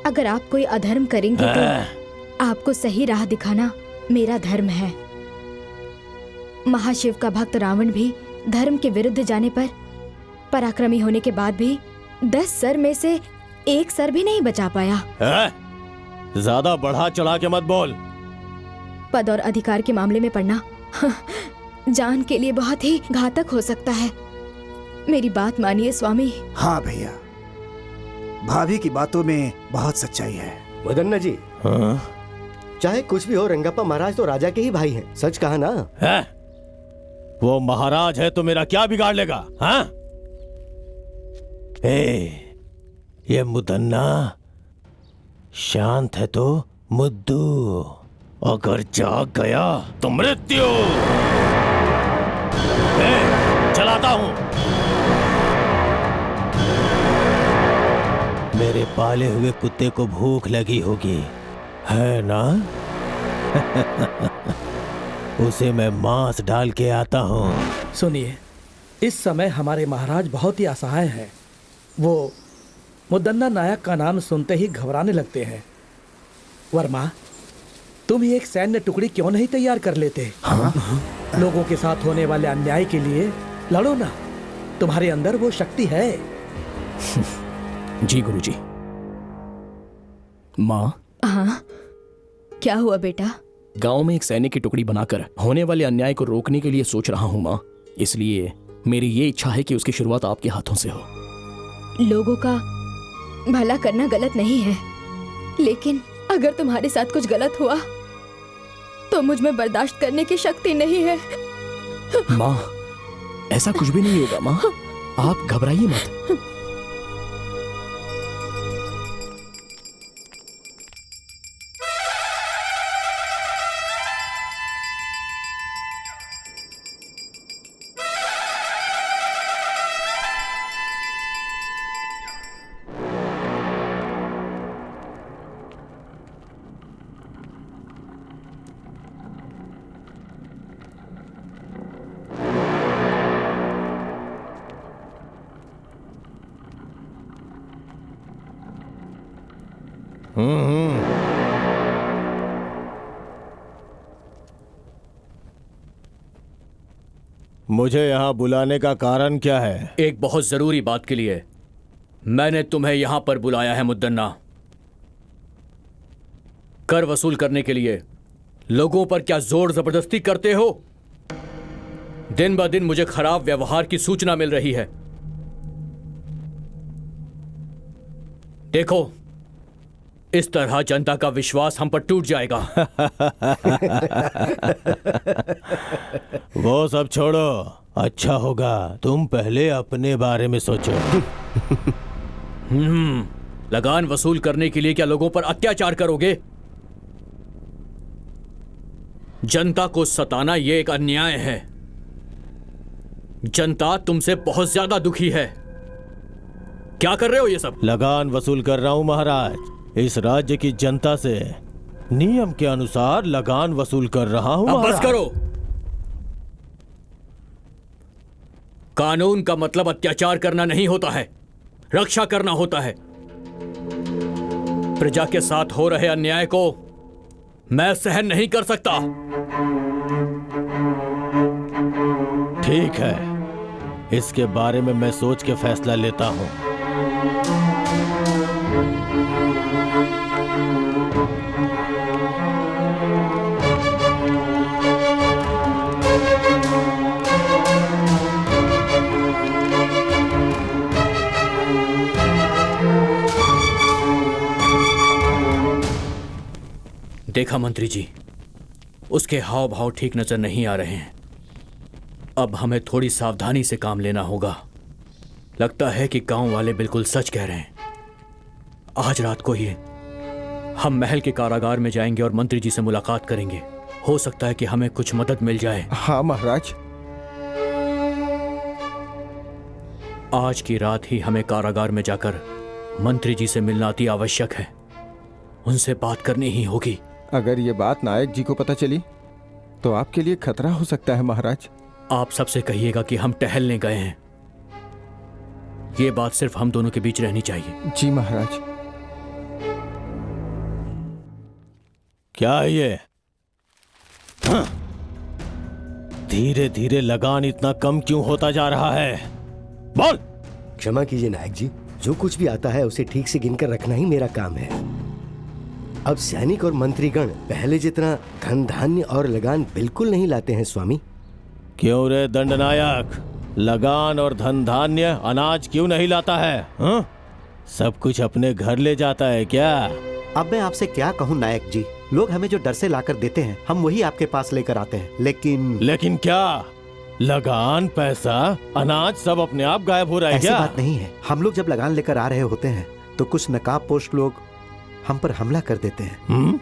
अगर आप कोई अधर्म करेंगे तो आपको सही राह दिखाना मेरा धर्म है। महाशिव का भक्त रावण भी धर्म के विरुद्ध जाने पर पराक्रमी होने के बाद भी 10 सर में से 1 सर भी नहीं बचा पाया। ज्यादा बढ़ा चढ़ा के मत बोल। पद और अधिकार के मामले में पड़ना जान के लिए बहुत ही घातक हो सकता है। मेरी बात मानिए स्वामी। हाँ भैया, भाभी की बातों में बहुत सच्चाई है। मदन्ना जी, चाहे कुछ भी हो, रंगप्पा महाराज तो राजा के ही भाई हैं। सच कहा ना? है? वो महाराज है तो मेरा क्या बिगाड़ लेगा? हाँ? ये मुदन्ना शांत है तो मुद्दू, अगर जाग गया तो मृत्यु। चलाता हूं। मेरे पाले हुए कुत्ते को भूख लगी होगी, है ना? उसे मैं मांस डाल के आता हूँ। सुनिए, इस समय हमारे महाराज बहुत ही असहाय हैं। वो मुदन्ना नायक का नाम सुनते ही घबराने लगते हैं। वर्मा, तुम ही एक सैन्य टुकड़ी क्यों नहीं तैयार कर लेते? लोगों के साथ होने वाले अन्याय के लिए लड़ो ना, तुम्हारे अंदर वो शक्ति है। जी गुरुजी। माँ, हाँ, क्या हुआ बेटा? गांव में एक सैनिक की टुकड़ी बनाकर होने वाले अन्याय को रोकने के लिए सोच रहा हूँ माँ। इसलिए मेरी ये इच्छा है कि उसकी शुरुआत आपके हाथों से हो। लोगों का भला करना गलत नहीं है, लेकिन अगर तुम्हारे साथ कुछ गलत हुआ तो मुझ में बर्दाश्त करने की शक्ति नहीं है। माँ, ऐसा कुछ भी नहीं होगा माँ, आप घबराइए मत। मुझे यहाँ बुलाने का कारण क्या है? एक बहुत जरूरी बात के लिए मैंने तुम्हें यहां पर बुलाया है मुद्दन्ना। कर वसूल करने के लिए लोगों पर क्या जोर जबरदस्ती करते हो? दिन ब दिन मुझे खराब व्यवहार की सूचना मिल रही है। देखो, इस तरह जनता का विश्वास हम पर टूट जाएगा। वो सब छोड़ो, अच्छा होगा तुम पहले अपने बारे में सोचो। लगान वसूल करने के लिए क्या लोगों पर अत्याचार करोगे? जनता को सताना यह एक अन्याय है। जनता तुमसे बहुत ज्यादा दुखी है। क्या कर रहे हो ये सब? लगान वसूल कर रहा हूं महाराज। इस राज्य की जनता से नियम के अनुसार लगान वसूल कर रहा हूं। अब बस करो। कानून का मतलब अत्याचार करना नहीं होता है, रक्षा करना होता है। प्रजा के साथ हो रहे अन्याय को मैं सहन नहीं कर सकता। ठीक है, इसके बारे में मैं सोच के फैसला लेता हूं। देखा मंत्री जी, उसके हाव भाव ठीक नजर नहीं आ रहे हैं। अब हमें थोड़ी सावधानी से काम लेना होगा। लगता है कि गांव वाले बिल्कुल सच कह रहे हैं। आज रात को ही हम महल के कारागार में जाएंगे और मंत्री जी से मुलाकात करेंगे। हो सकता है कि हमें कुछ मदद मिल जाए। हाँ महाराज। आज की रात ही हमें कारागार में जाकर मंत्री जी से मिलना अति आवश्यक है। उनसे बात करनी ही होगी। अगर ये बात नायक जी को पता चली तो आपके लिए खतरा हो सकता है महाराज। आप सबसे कहिएगा कि हम टहलने गए हैं। ये बात सिर्फ हम दोनों के बीच रहनी चाहिए। जी महाराज। क्या है ये? धीरे धीरे लगान इतना कम क्यों होता जा रहा है? बोल। क्षमा कीजिए नायक जी, जो कुछ भी आता है उसे ठीक से गिनकर रखना ही मेरा काम है। अब सैनिक और मंत्रीगण पहले जितना धन धान्य और लगान बिल्कुल नहीं लाते हैं स्वामी। क्यों रे दंडनायक, लगान और धन धान्य अनाज क्यों नहीं लाता है? हा? सब कुछ अपने घर ले जाता है क्या? अब मैं आपसे क्या कहूँ नायक जी, लोग हमें जो डर से लाकर देते हैं हम वही आपके पास लेकर आते हैं। लेकिन क्या लगान, पैसा, अनाज सब अपने आप गायब हो रहा है क्या? ऐसी बात नहीं है। हम लोग जब लगान लेकर आ रहे होते हैं तो कुछ नकाबपोश लोग हम पर हमला कर देते हैं।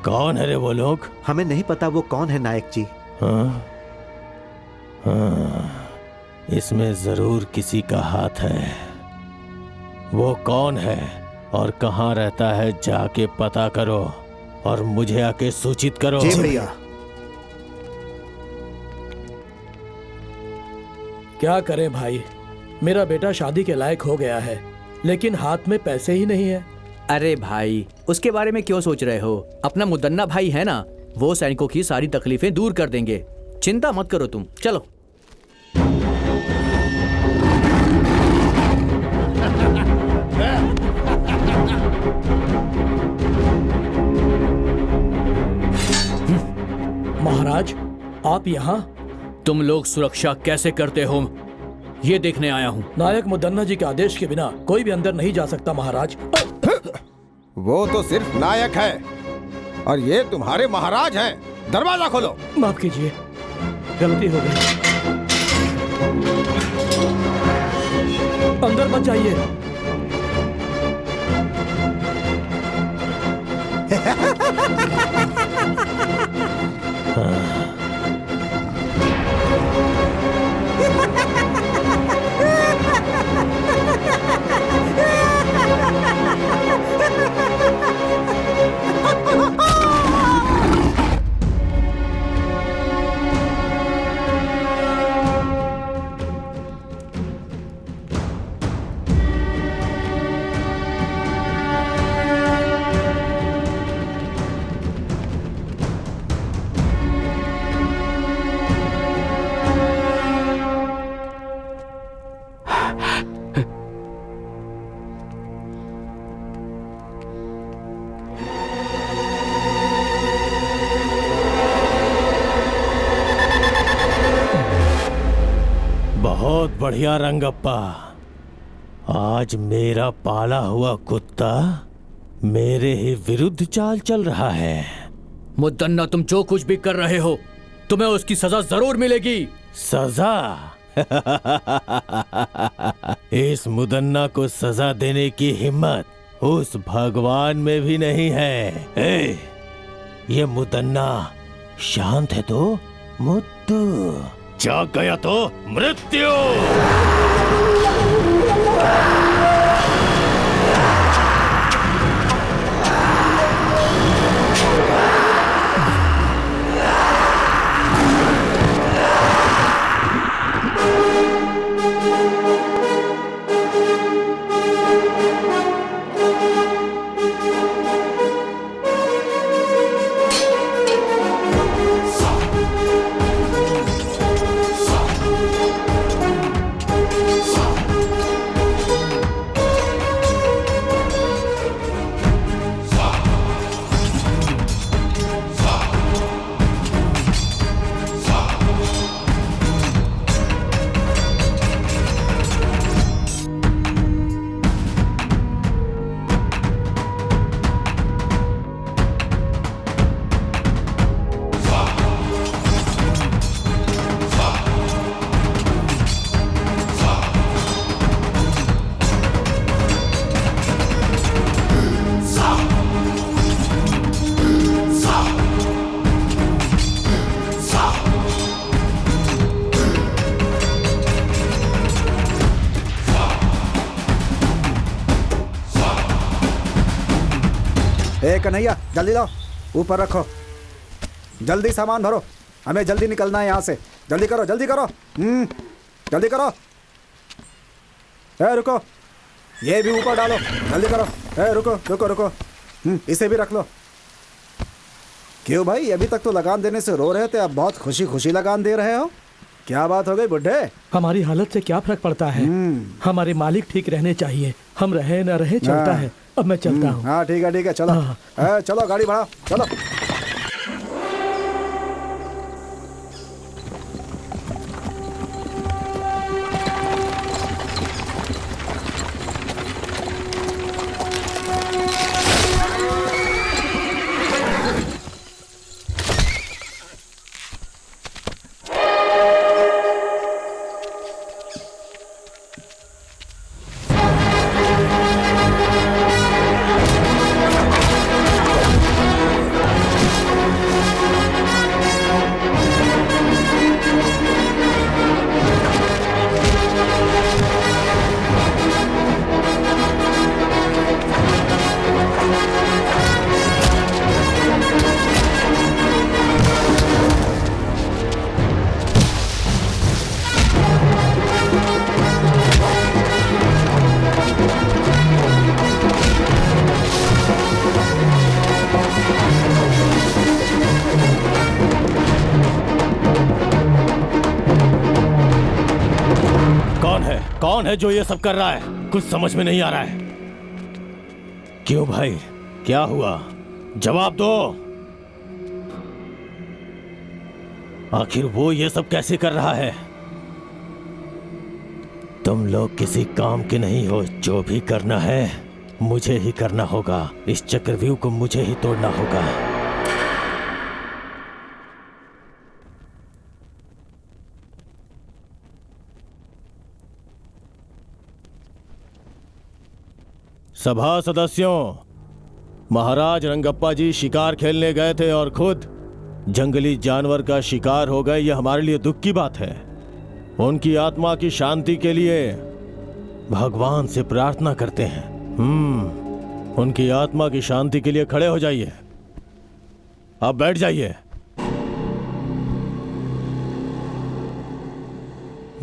कौन है रे वो लोग? हमें नहीं पता वो कौन है नायक जी। इसमें जरूर किसी का हाथ है। वो कौन है और कहाँ रहता है जाके पता करो और मुझे आके सूचित करो। जी भैया। क्या करें भाई, मेरा बेटा शादी के लायक हो गया है लेकिन हाथ में पैसे ही नहीं है। अरे भाई, उसके बारे में क्यों सोच रहे हो? अपना मुदन्ना भाई है ना, वो सैनिकों की सारी तकलीफें दूर कर देंगे। चिंता मत करो तुम, चलो। महाराज, आप यहाँ? तुम लोग सुरक्षा कैसे करते हो ये देखने आया हूँ। नायक मुदन्ना जी के आदेश के बिना कोई भी अंदर नहीं जा सकता महाराज। वो तो सिर्फ नायक है और ये तुम्हारे महाराज हैं। दरवाजा खोलो। माफ कीजिए, गलती हो गई। अंदर मत जाइए। बहुत बढ़िया रंगप्पा, आज मेरा पाला हुआ कुत्ता मेरे ही विरुद्ध चाल चल रहा है। मुदन्ना, तुम जो कुछ भी कर रहे हो तुम्हें उसकी सजा जरूर मिलेगी। सजा? इस मुदन्ना को सजा देने की हिम्मत उस भगवान में भी नहीं है। ये मुदन्ना शांत है तो मुद्दू, जाग गया तो मृत्यु। कन्हैया जल्दी लाओ, ऊपर रखो, जल्दी सामान भरो, हमें जल्दी निकलना है यहाँ से। जल्दी करो जल्दी करो, जल्दी करो। रुको, ये भी ऊपर डालो, जल्दी करो। रुको रुको रुको, इसे भी रख लो। क्यों भाई, अभी तक तो लगान देने से रो रहे थे, अब बहुत खुशी खुशी लगान दे रहे हो? क्या बात हो गई बुड्ढे? हमारी हालत से क्या फर्क पड़ता है? हमारे मालिक ठीक रहने चाहिए, हम रहे न रहे चलता है। अब मैं चलता हूँ। हाँ ठीक है चलो। चलो गाड़ी बढ़ाओ, चलो। कौन है जो ये सब कर रहा है? कुछ समझ में नहीं आ रहा है। क्यों भाई, क्या हुआ? जवाब दो। आखिर वो ये सब कैसे कर रहा है? तुम लोग किसी काम के नहीं हो। जो भी करना है मुझे ही करना होगा। इस चक्रव्यूह को मुझे ही तोड़ना होगा। सभा सदस्यों, महाराज रंगप्पा जी शिकार खेलने गए थे और खुद जंगली जानवर का शिकार हो गए। यह हमारे लिए दुख की बात है। उनकी आत्मा की शांति के लिए भगवान से प्रार्थना करते हैं। उनकी आत्मा की शांति के लिए खड़े हो जाइए। अब बैठ जाइए।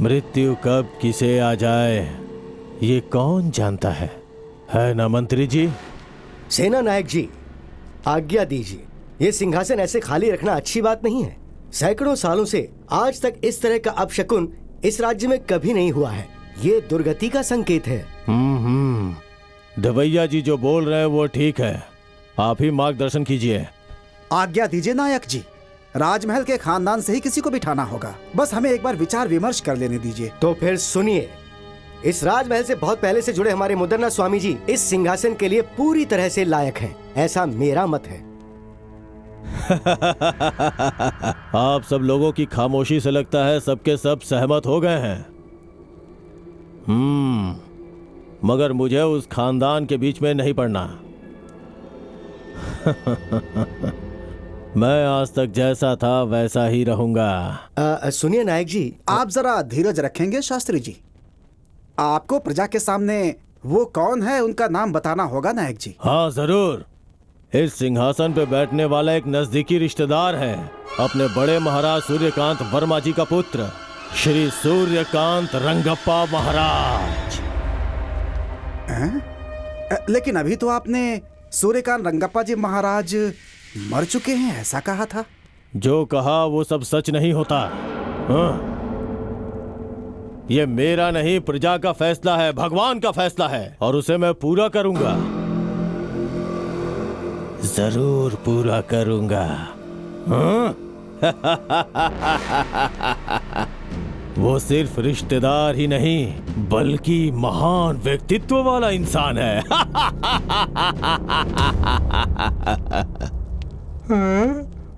मृत्यु कब किसे आ जाए ये कौन जानता है ना मंत्री जी? सेना नायक जी, आज्ञा दीजिए। ये सिंहासन ऐसे खाली रखना अच्छी बात नहीं है। सैकड़ों सालों से आज तक इस तरह का अपशकुन इस राज्य में कभी नहीं हुआ है। ये दुर्गति का संकेत है। दवैया जी जो बोल रहे हैं वो ठीक है। आप ही मार्गदर्शन कीजिए। आज्ञा दीजिए नायक जी। राजमहल के खानदान से ही किसी को बिठाना होगा। बस हमें एक बार विचार विमर्श कर लेने दीजिए। तो फिर सुनिए, इस राजमहल से बहुत पहले से जुड़े हमारे मुदन्ना स्वामी जी इस सिंहासन के लिए पूरी तरह से लायक हैं। ऐसा मेरा मत है। आप सब लोगों की खामोशी से लगता है सबके सब सहमत हो गए हैं। मगर मुझे उस खानदान के बीच में नहीं पड़ना। मैं आज तक जैसा था वैसा ही रहूंगा। सुनिए नायक जी, आप जरा धीरज रखेंगे शास्त्री जी? आपको प्रजा के सामने वो कौन है उनका नाम बताना होगा नायक जी। हाँ जरूर। इस सिंहासन पे बैठने वाला एक नजदीकी रिश्तेदार है, अपने बड़े महाराज सूर्यकांत वर्मा जी का पुत्र, श्री सूर्यकांत रंगप्पा महाराज। लेकिन अभी तो आपने सूर्यकांत रंगप्पा जी महाराज मर चुके हैं ऐसा कहा था। जो कहा वो सब सच नहीं होता। ये मेरा नहीं, प्रजा का फैसला है, भगवान का फैसला है और उसे मैं पूरा करूंगा। जरूर पूरा करूंगा। वो सिर्फ रिश्तेदार ही नहीं बल्कि महान व्यक्तित्व वाला इंसान है।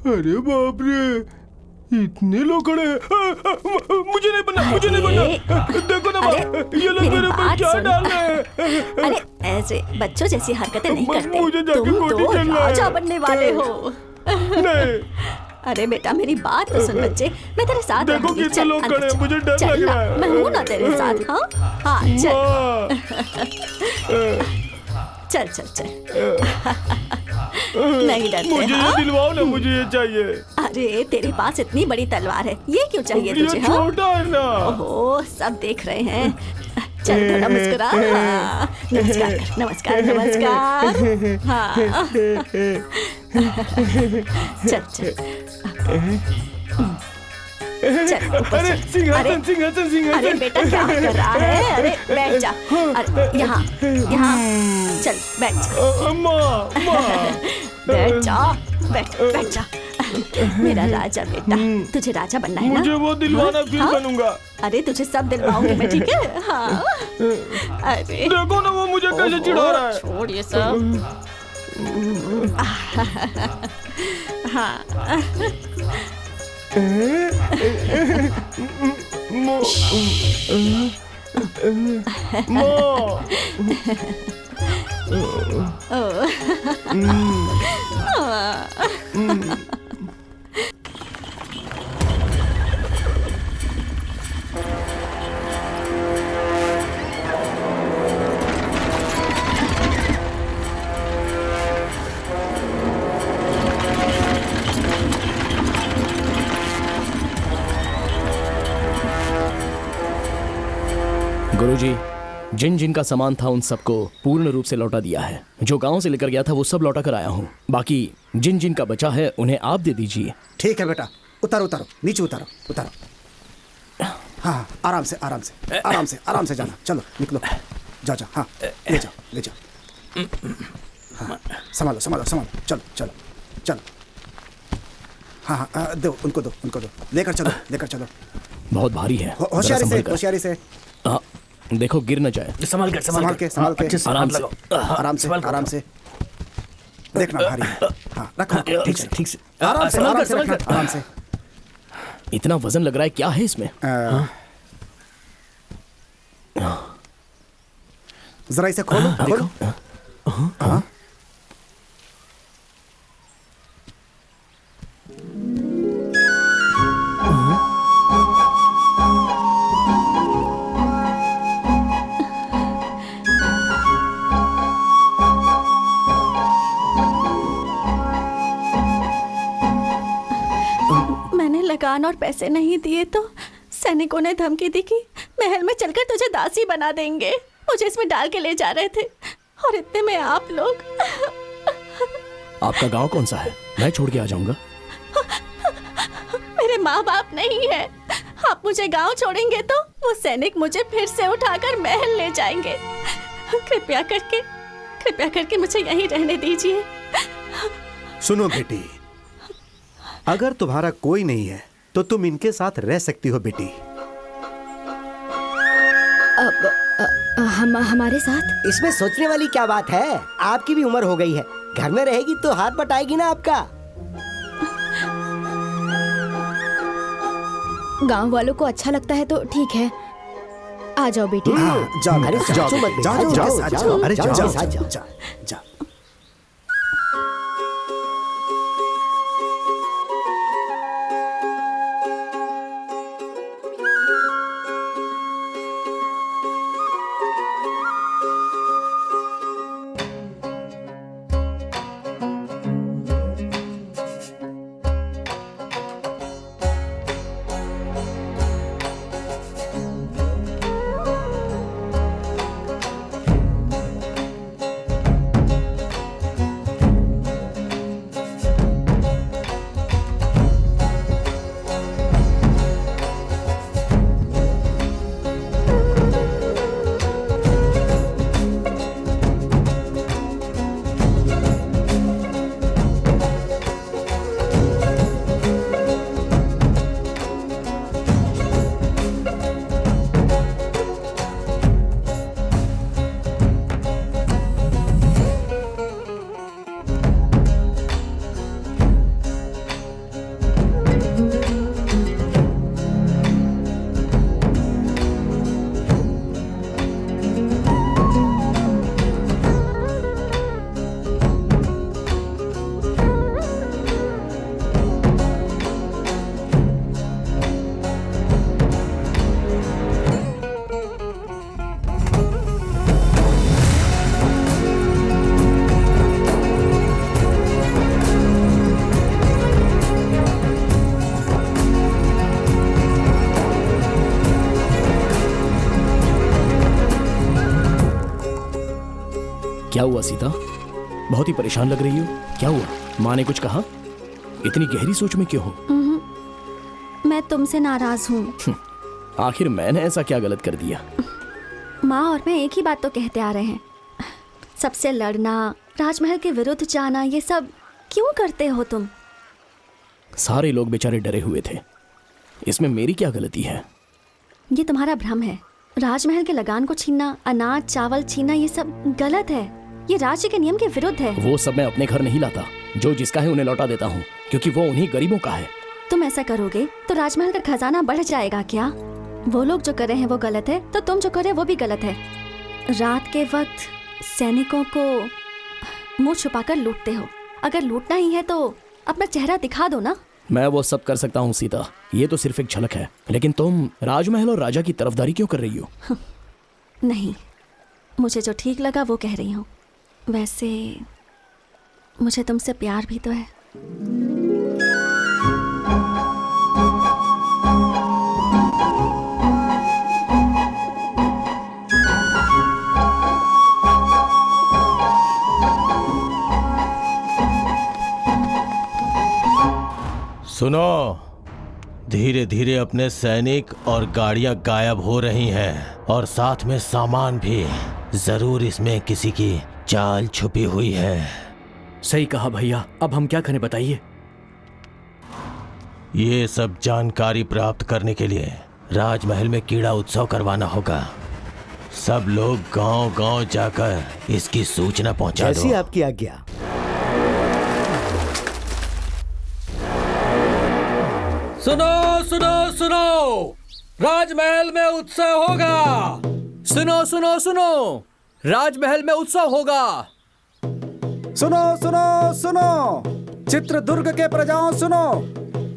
अरे बाप रे, इतने लोग खड़े हैं। मुझे नहीं बनना, मुझे नहीं बनना। देखो ना ये लोग मेरे ऊपर क्या डाल रहे हैं। अरे ऐसे बच्चों जैसी हरकतें नहीं करते। मुझे जाके तुम तो राजा बनने वाले हो। नहीं। अरे बेटा मेरी बात तो सुन बच्चे, मैं तेरे साथ देखो कितने लोग खड़े हैं, मुझे डर लग रहा है। मैं हूँ ना तेरे साथ। हाँ चल चल चल चल। नहीं डरते? मुझे ये दिलवाओ ना, मुझे ये चाहिए। अरे तेरे पास इतनी बड़ी तलवार है, ये क्यों चाहिए तुझे? ये छोटा है ना। ओहो, सब देख रहे हैं। चल थोड़ा मुस्कुरा। नमस्कार कर, नमस्कार नमस्कार। हाँ चल चल चल ऊपर अरे चल। सिंहासन सिंहासन सिंहासन। अरे बेटा क्या कर रहा है? अरे बैठ जा। अरे यहाँ यहाँ चल बैठ जा। बैठ जा, बैठ जा। मेरा राजा बेटा, तुझे राजा बनना है ना? मुझे वो दिलवाना, फिर बनूंगा। अरे तुझे सब दिलवाऊंगी मैं, ठीक है? हाँ। अरे देखो ना वो मुझे कैसे चिढ़ा रहा है। छोड़ ये सब। हाँ गुरुजी, जिन जिन का सामान था उन सबको पूर्ण रूप से लौटा दिया है। जो गांव से लेकर गया था वो सब लौटा कर आया हूँ। बाकी जिन जिन का बचा है उन्हें आप दे दीजिए। ठीक है बेटा, उतारो उतारो, नीचे उतारो उतारो। हाँ आराम से आराम से आराम से आराम से जाना। चलो निकलो, जाओ जाओ। हाँ ले जाओ ले जाओ। हाँ संभालो संभालो संभालो। चलो चलो चलो। हाँ हाँ दो उनको, दो उनको, दो लेकर चलो लेकर चलो। बहुत भारी है। होशियारी से होशियारी से। हाँ देखो गिर न जाए। संभाल के संभाल के आराम से आराम से आराम से। देखना भारी है। हाँ रखो ठीक से आराम से आराम से रखना, आराम से। इतना वजन लग रहा है, क्या है इसमें? जरा इसे खोलो खोलो। हाँ लगान और पैसे नहीं दिए तो सैनिकों ने धमकी दी कि महल में चलकर तुझे दासी बना देंगे। मुझे इसमें डाल के ले जा रहे थे और इतने में आप लोग। आपका गांव कौन सा है? मैं छोड़ के आ जाऊंगा। मेरे माँ बाप नहीं है। आप मुझे गांव छोड़ेंगे तो वो सैनिक मुझे फिर से उठाकर महल ले जाएंगे। कृपया करके मुझे यहीं रहने दीजिए। सुनो बेटी, अगर तुम्हारा कोई नहीं है तो तुम इनके साथ रह सकती हो बेटी। हमारे साथ? इसमें सोचने वाली क्या बात है? आपकी भी उम्र हो गई है, घर में रहेगी तो हाथ बटाएगी ना आपका। गांव वालों को अच्छा लगता है तो ठीक है, आ जाओ बेटी। जाओ अरे जाओ जाओ जाओ जाओ। अरे जाओ जाओ जाओ जाओ। क्या हुआ सीता? बहुत ही परेशान लग रही हो। क्या हुआ? माँ ने कुछ कहा? इतनी गहरी सोच में क्यों हो? मैं तुमसे नाराज हूँ। आखिर मैंने ऐसा क्या गलत कर दिया? माँ और मैं एक ही बात तो कहते आ रहे हैं। सबसे लड़ना, राजमहल के विरुद्ध जाना, ये सब क्यों करते हो तुम? सारे लोग बेचारे डरे हुए थे, इसमें मेरी क्या गलती है? ये तुम्हारा भ्रम है। राजमहल के लगान को छीनना, अनाज चावल छीनना, ये सब गलत है। ये राज्य के नियम के विरुद्ध है। वो सब मैं अपने घर नहीं लाता। जो जिसका है उन्हें लौटा देता हूँ, क्योंकि वो उन्हीं गरीबों का है। तुम ऐसा करोगे तो राजमहल का खजाना बढ़ जाएगा क्या? वो लोग जो कर रहे हैं वो गलत है, तो तुम जो कर रहे हो वो भी गलत है। रात के वक्त सैनिकों को मुंह छुपाकर लूटते हो। अगर लूटना ही है तो अपना चेहरा दिखा दो ना। मैं वो सब कर सकता हूँ सीता, ये तो सिर्फ एक झलक है। लेकिन तुम राजमहल और राजा की तरफदारी क्यों कर रही हो? नहीं, मुझे जो ठीक लगा वो कह रही हूँ। वैसे मुझे तुमसे प्यार भी तो है। सुनो, धीरे धीरे अपने सैनिक और गाड़ियां गायब हो रही हैं और साथ में सामान भी। जरूर इसमें किसी की चाल छुपी हुई है। सही कहा भैया, अब हम क्या करें बताइए? ये सब जानकारी प्राप्त करने के लिए राजमहल में कीड़ा उत्सव करवाना होगा। सब लोग गांव-गांव जाकर इसकी सूचना पहुंचा दो। जैसी आपकी आज्ञा। सुनो सुनो सुनो, राजमहल में उत्सव होगा। सुनो सुनो सुनो, राजमहल में उत्सव होगा। सुनो सुनो सुनो, चित्रदुर्ग के प्रजाओं सुनो।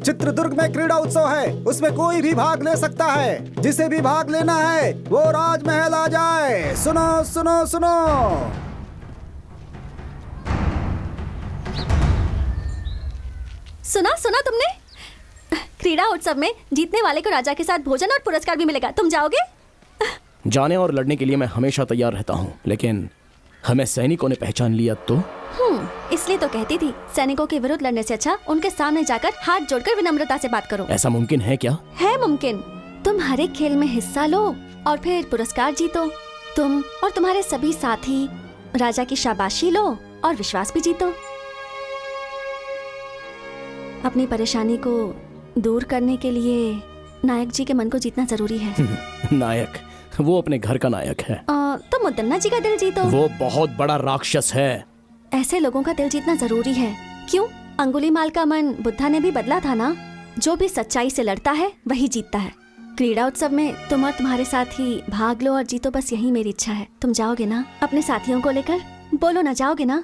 चित्रदुर्ग में क्रीड़ा उत्सव है, उसमें कोई भी भाग ले सकता है। जिसे भी भाग लेना है वो राजमहल आ जाए। सुनो सुनो सुनो। सुना तुमने? क्रीड़ा उत्सव में जीतने वाले को राजा के साथ भोजन और पुरस्कार भी मिलेगा। तुम जाओगे? जाने और लड़ने के लिए मैं हमेशा तैयार रहता हूँ, लेकिन हमें सैनिकों ने पहचान लिया तो? इसलिए तो कहती थी, सैनिकों के विरुद्ध लड़ने से अच्छा उनके सामने जाकर हाथ जोड़कर विनम्रता से बात करो। ऐसा मुमकिन है क्या? है मुमकिन। तुम हर एक खेल में हिस्सा लो और फिर पुरस्कार जीतो। तुम और तुम्हारे सभी साथी राजा की शाबाशी लो और विश्वास भी जीतो। अपनी परेशानी को दूर करने के लिए नायक जी के मन को जीतना जरूरी है। नायक? वो अपने घर का नायक है। तो मुदन्ना जी का दिल जीतो। वो बहुत बड़ा राक्षस है। ऐसे लोगों का दिल जीतना जरूरी है। क्यों? अंगुलीमाल का मन बुद्धा ने भी बदला था ना। जो भी सच्चाई से लड़ता है वही जीतता है। क्रीड़ा उत्सव में तुम और तुम्हारे साथी भाग लो और जीतो, बस यही मेरी इच्छा है। तुम जाओगे ना अपने साथियों को लेकर? बोलो ना, जाओगे ना?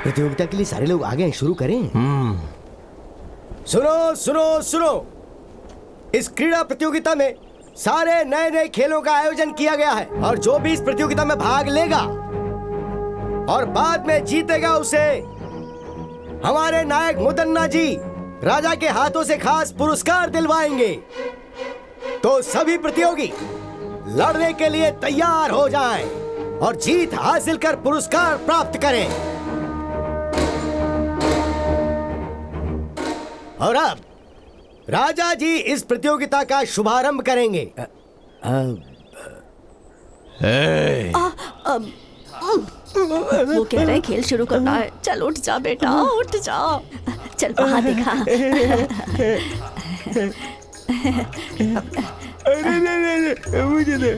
प्रतियोगिता के लिए सारे लोग आ गए हैं, शुरू करें? सुनो सुनो सुनो, इस क्रीड़ा प्रतियोगिता में सारे नए नए खेलों का आयोजन किया गया है और जो भी इस प्रतियोगिता में भाग लेगा और बाद में जीतेगा उसे हमारे नायक मुदन्ना जी राजा के हाथों से खास पुरस्कार दिलवाएंगे। तो सभी प्रतियोगी लड़ने के लिए तैयार हो जाएं और जीत हासिल कर पुरस्कार प्राप्त करें। और अब राजा जी इस प्रतियोगिता का शुभारंभ करेंगे। वो कह रहे हैं खेल शुरू करना है। चल उठ जा बेटा, उठ जा। चल वहाँ दिखा। मुझे दे।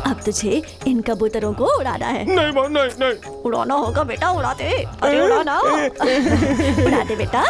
अब तुझे इन कबूतरों को उड़ाना है। नहीं माँ, नहीं नहीं। उड़ाना होगा बेटा, उड़ा दे। अरे उड़ाना, उड़ा दे बेटा।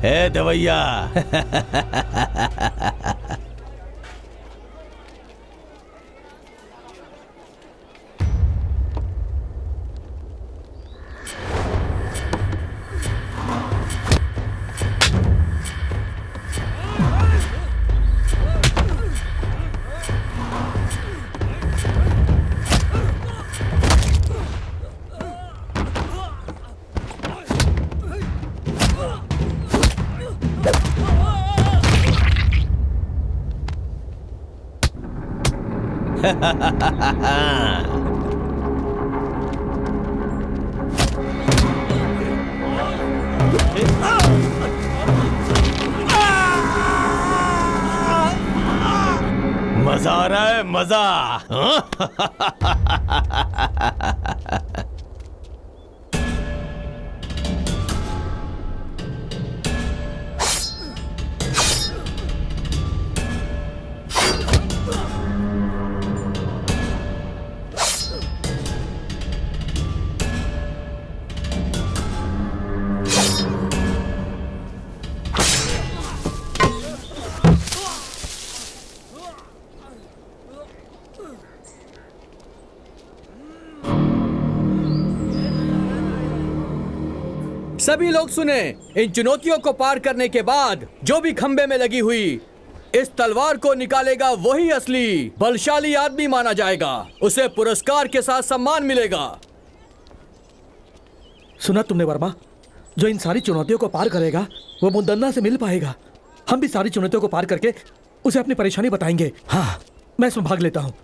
हे दवैया। मजा आ रहा है, मजा। सभी लोग सुने, इन चुनौतियों को पार करने के बाद जो भी खंबे में लगी हुई इस तलवार को निकालेगा वही असली बलशाली आदमी माना जाएगा। उसे पुरस्कार के साथ सम्मान मिलेगा। सुना तुमने वर्मा? जो इन सारी चुनौतियों को पार करेगा वो मुद्दन्ना से मिल पाएगा। हम भी सारी चुनौतियों को पार करके उसे अपनी परेशानी बताएंगे। हाँ, मैं इसमें भाग लेता हूँ।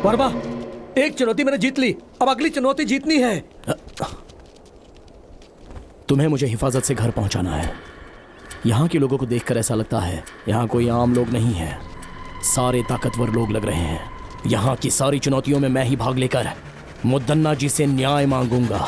वर्मा, एक चुनौती मैंने जीत ली, अब अगली चुनौती जीतनी है। तुम्हें मुझे हिफाजत से घर पहुंचाना है। यहाँ के लोगों को देखकर ऐसा लगता है यहाँ कोई आम लोग नहीं है, सारे ताकतवर लोग लग रहे हैं। यहाँ की सारी चुनौतियों में मैं ही भाग लेकर मुद्दन्ना जी से न्याय मांगूंगा।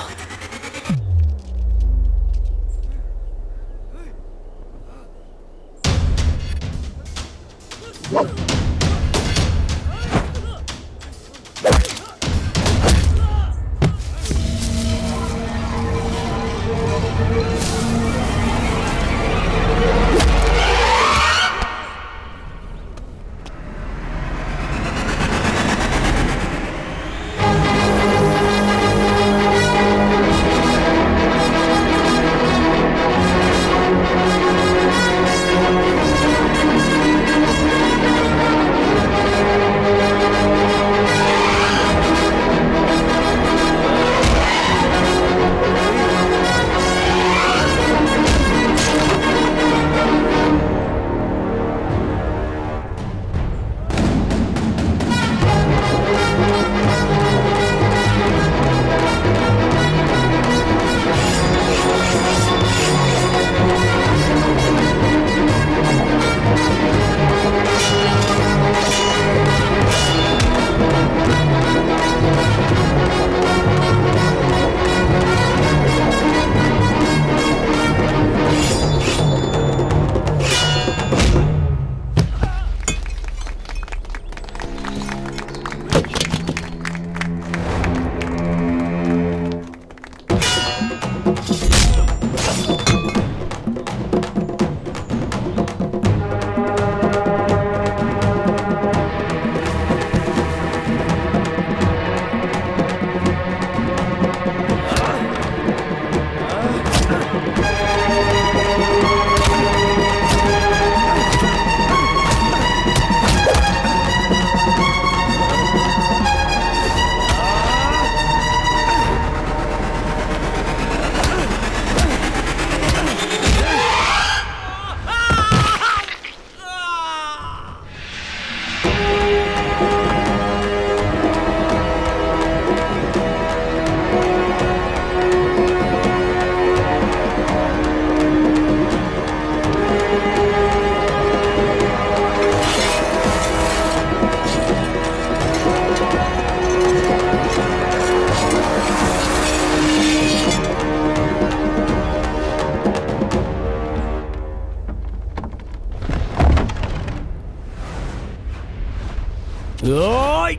ओय!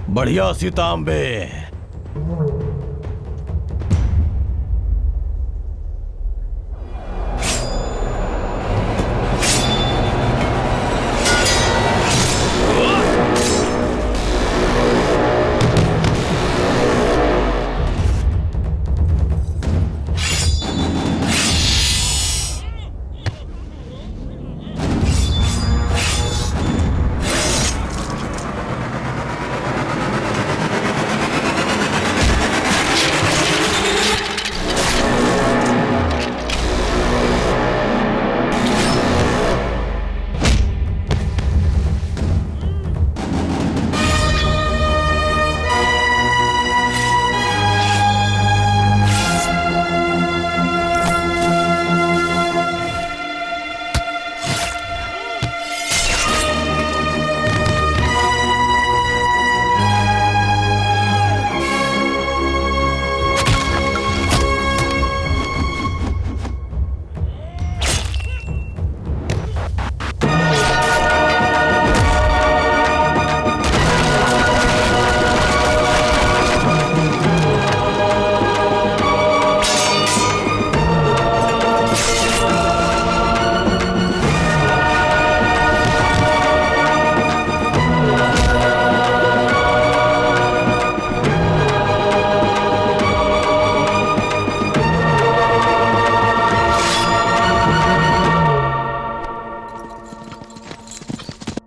बढ़िया सीतांबे।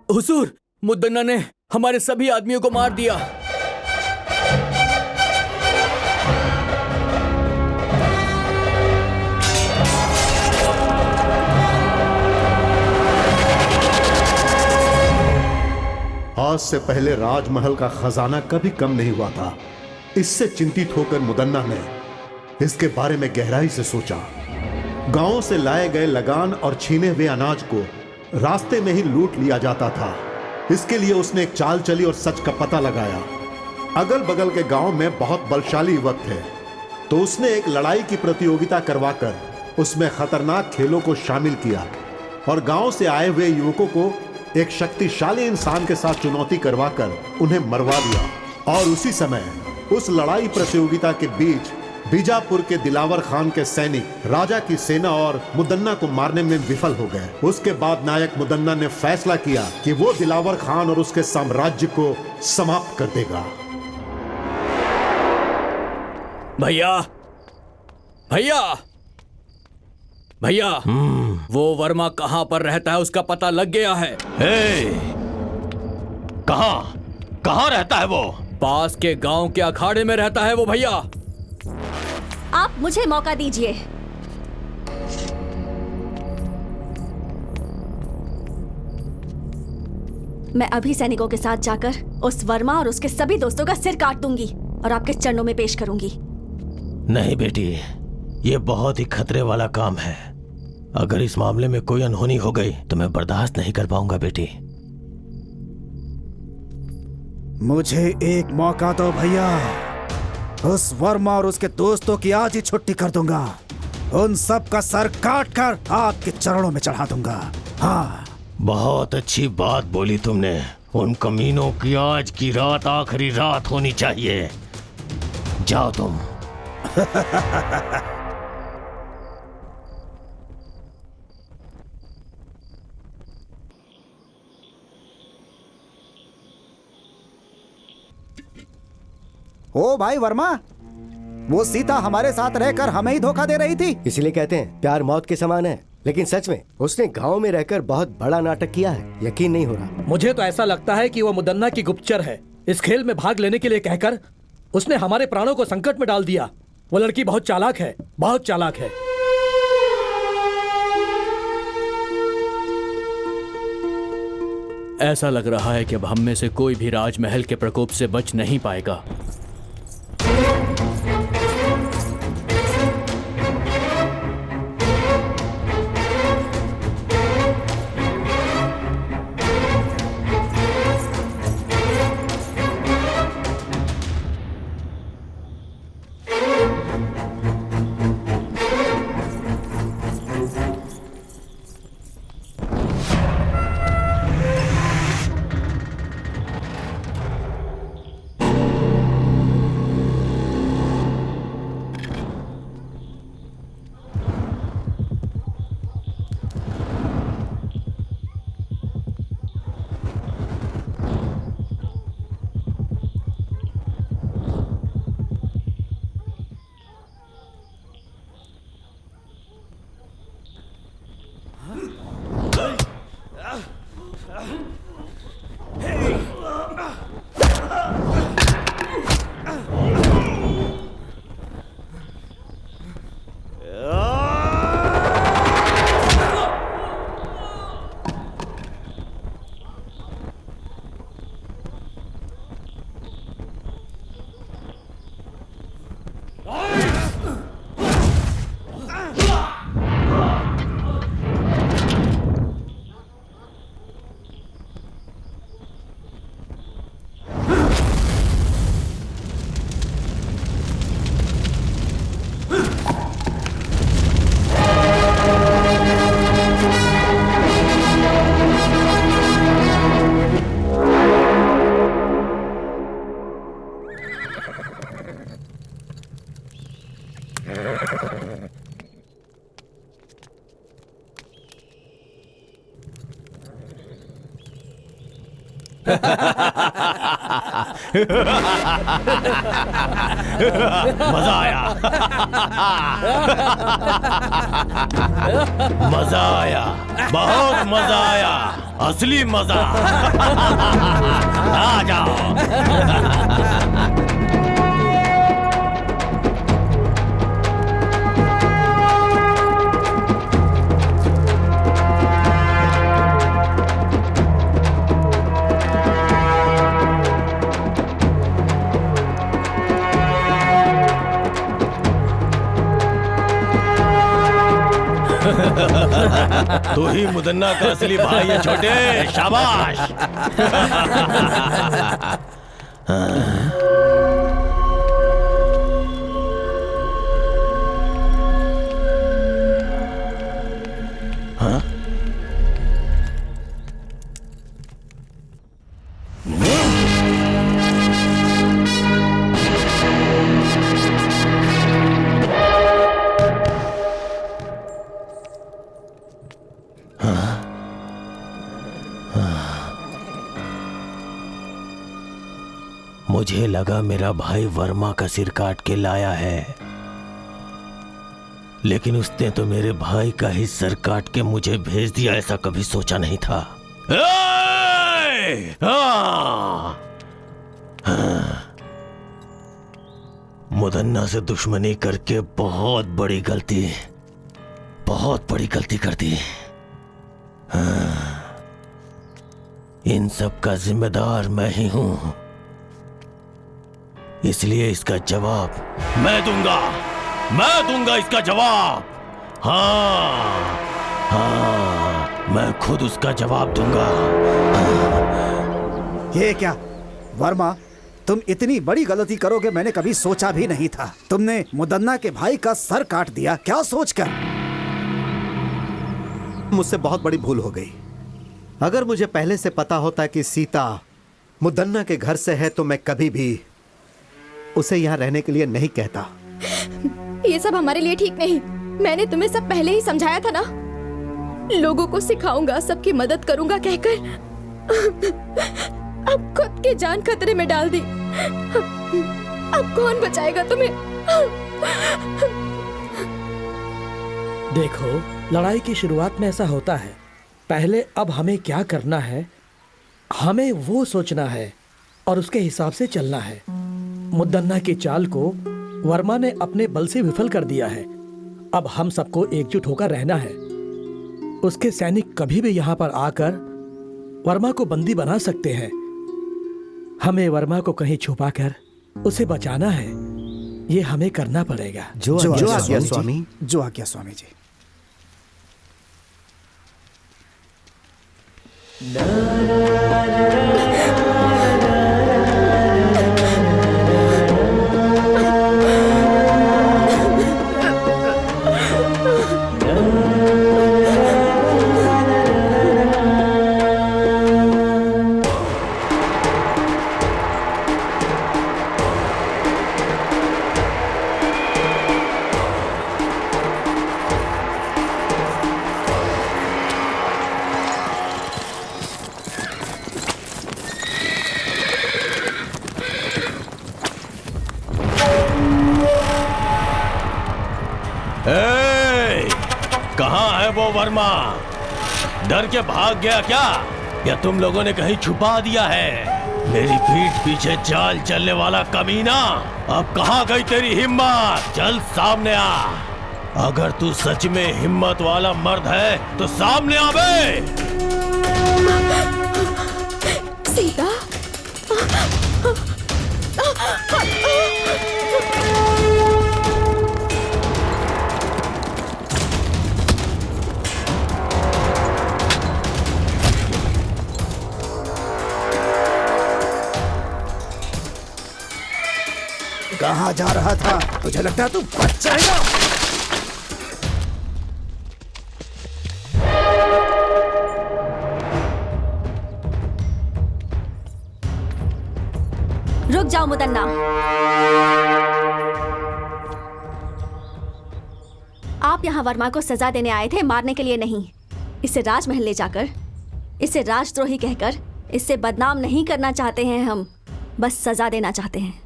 हुजूर, मुद्दन्ना ने हमारे सभी आदमियों को मार दिया। आज से पहले राजमहल का खजाना कभी कम नहीं हुआ था। इससे चिंतित होकर मुदन्ना ने इसके बारे में गहराई से सोचा। गांवों से लाए गए लगान और छीने हुए अनाज को रास्ते में ही लूट लिया जाता था। इसके लिए उसने एक चाल चली और सच का पता लगाया। अगल बगल के गांव में बहुत बलशाली युवक थे, तो उसने एक लड़ाई की प्रतियोगिता करवाकर उसमें खतरनाक खेलों को शामिल किया और गांव से आए हुए युवकों को एक शक्तिशाली इंसान के साथ चुनौती करवाकर उन्हें मरवा दिया। और उसी समय उस लड़ाई प्रतियोगिता के बीच बीजापुर के दिलावर खान के सैनिक राजा की सेना और मुदन्ना को मारने में विफल हो गए। उसके बाद नायक मुदन्ना ने फैसला किया कि वो दिलावर खान और उसके साम्राज्य को समाप्त कर देगा। भैया, भैया, भैया, वो वर्मा कहां पर रहता है उसका पता लग गया है। कहां रहता है वो? पास के गांव के अखाड़े में रहता है वो भैया। आप मुझे मौका दीजिए। मैं अभी सैनिकों के साथ जाकर उस वर्मा और उसके सभी दोस्तों का सिर काट दूंगी और आपके चरणों में पेश करूंगी। नहीं बेटी, ये बहुत ही खतरे वाला काम है। अगर इस मामले में कोई अनहोनी हो गई तो मैं बर्दाश्त नहीं कर पाऊंगा बेटी। मुझे एक मौका दो भैया। उस वर्मा और उसके दोस्तों की आज ही छुट्टी कर दूंगा। उन सब का सर काट कर आपके चरणों में चढ़ा दूंगा। हाँ, बहुत अच्छी बात बोली तुमने। उन कमीनों की आज की रात आखिरी रात होनी चाहिए। जाओ तुम। ओ भाई वर्मा, वो सीता हमारे साथ रहकर हमें ही धोखा दे रही थी। इसलिए कहते हैं प्यार मौत के समान है। लेकिन सच में उसने गांव में रहकर बहुत बड़ा नाटक किया है। यकीन नहीं हो रहा। मुझे तो ऐसा लगता है कि वो मुदन्ना की गुप्तचर है। इस खेल में भाग लेने के लिए कहकर उसने हमारे प्राणों को संकट में डाल दिया। वो लड़की बहुत चालाक है, बहुत चालाक है। ऐसा लग रहा है कि अब हम में से कोई भी राजमहल के प्रकोप से बच नहीं पाएगा। मजा आया। मजा आया, बहुत मजा आया, असली मजा। आ जाओ। तू ही मुदन्ना का असली भाई है छोटे। शाबाश। हाँ? मुझे लगा मेरा भाई वर्मा का सिर काट के लाया है, लेकिन उसने तो मेरे भाई का ही सर काट के मुझे भेज दिया। ऐसा कभी सोचा नहीं था। मुदन्ना से दुश्मनी करके बहुत बड़ी गलती कर दी। इन सब का जिम्मेदार मैं ही हूं, इसलिए इसका जवाब मैं दूंगा इसका जवाब। हाँ, मैं खुद उसका जवाब दूंगा। ये क्या? वर्मा, तुम इतनी बड़ी गलती करोगे मैंने कभी सोचा भी नहीं था। तुमने मुदन्ना के भाई का सर काट दिया, क्या सोचकर? मुझसे बहुत बड़ी भूल हो गई। अगर मुझे पहले से पता होता कि सीता मुदन्ना के घर से है तो मैं कभी भी उसे यहाँ रहने के लिए नहीं कहता। ये सब हमारे लिए ठीक नहीं। मैंने तुम्हें सब पहले ही समझाया था ना। लोगों को सिखाऊंगा, सबकी मदद करूंगा कहकर अब खुद की जान खतरे में डाल दी। अब कौन बचाएगा तुम्हें? देखो, लड़ाई की शुरुआत में ऐसा होता है। पहले अब हमें क्या करना है, हमें वो सोचना है और उसके हिसाब से चलना है। मुदन्ना की चाल को वर्मा ने अपने बल से विफल कर दिया है। अब हम सबको एकजुट होकर रहना है। उसके सैनिक कभी भी यहाँ पर आकर वर्मा को बंदी बना सकते हैं। हमें वर्मा को कहीं छुपाकर उसे बचाना है। ये हमें करना पड़ेगा। जो आज्ञा स्वामी। जो आज्ञा स्वामी जी। कहाँ है वो वर्मा? डर के भाग गया क्या, या तुम लोगों ने कहीं छुपा दिया है? मेरी पीठ पीछे चाल चलने वाला कमीना, अब कहाँ गई तेरी हिम्मत? चल सामने आ। अगर तू सच में हिम्मत वाला मर्द है तो सामने आ बे। सीता, कहाँ जा रहा था? तुझे लगता है तू बच जाएगा? रुक जाओ मुदन्ना। आप यहाँ वर्मा को सजा देने आए थे, मारने के लिए नहीं। इसे राजमहल ले जाकर इसे राजद्रोही कहकर इससे बदनाम नहीं करना चाहते हैं हम, बस सजा देना चाहते हैं।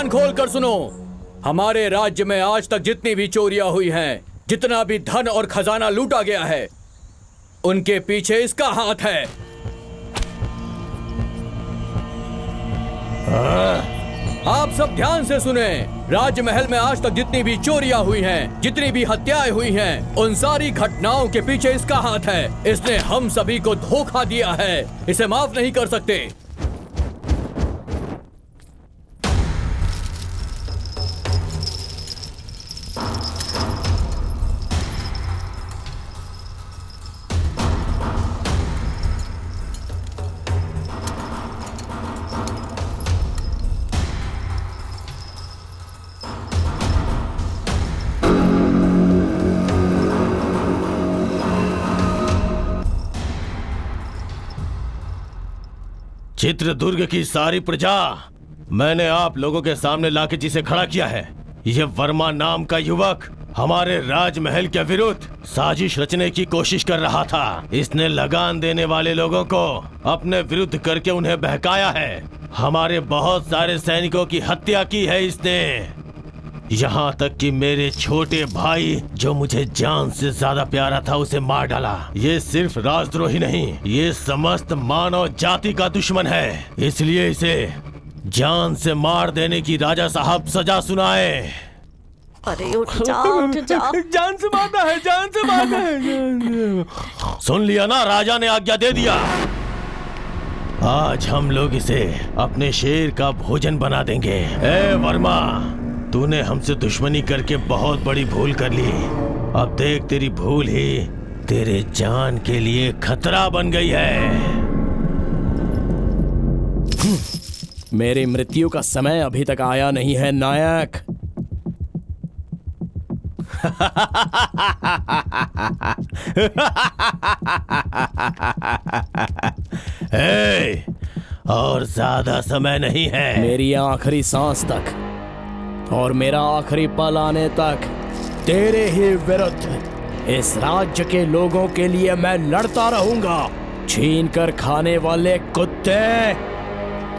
खोलकर सुनो, हमारे राज्य में आज तक जितनी भी चोरियां हुई हैं, जितना भी धन और खजाना लूटा गया है, उनके पीछे इसका हाथ है। आप सब ध्यान से सुने। राजमहल में आज तक जितनी भी चोरियां हुई हैं, जितनी भी हत्याएं हुई हैं, उन सारी घटनाओं के पीछे इसका हाथ है। इसने हम सभी को धोखा दिया है, इसे माफ नहीं कर सकते। चित्रदुर्ग की सारी प्रजा मैंने आप लोगों के सामने लाके जिसे खड़ा किया है, ये वर्मा नाम का युवक हमारे राजमहल के विरुद्ध साजिश रचने की कोशिश कर रहा था। इसने लगान देने वाले लोगों को अपने विरुद्ध करके उन्हें बहकाया है। हमारे बहुत सारे सैनिकों की हत्या की है इसने। यहाँ तक कि मेरे छोटे भाई जो मुझे जान से ज्यादा प्यारा था उसे मार डाला। ये सिर्फ राजद्रोही नहीं, ये समस्त मानव जाति का दुश्मन है। इसलिए इसे जान से मार देने की राजा साहब सजा सुनाए। अरे उठ जाओ जान से मारना है, जान से मारना है। सुन लिया ना, राजा ने आज्ञा दे दिया। आज हम लोग इसे अपने शेर का भोजन बना देंगे। ए वर्मा, तूने हमसे दुश्मनी करके बहुत बड़ी भूल कर ली। अब देख, तेरी भूल ही तेरे जान के लिए खतरा बन गई है। मेरी मृत्यु का समय अभी तक आया नहीं है नायक। ए, और ज्यादा समय नहीं है। मेरी आखिरी सांस तक और मेरा आखिरी पल आने तक तेरे ही विरुद्ध इस राज्य के लोगों के लिए मैं लड़ता रहूंगा। छीन कर खाने वाले कुत्ते,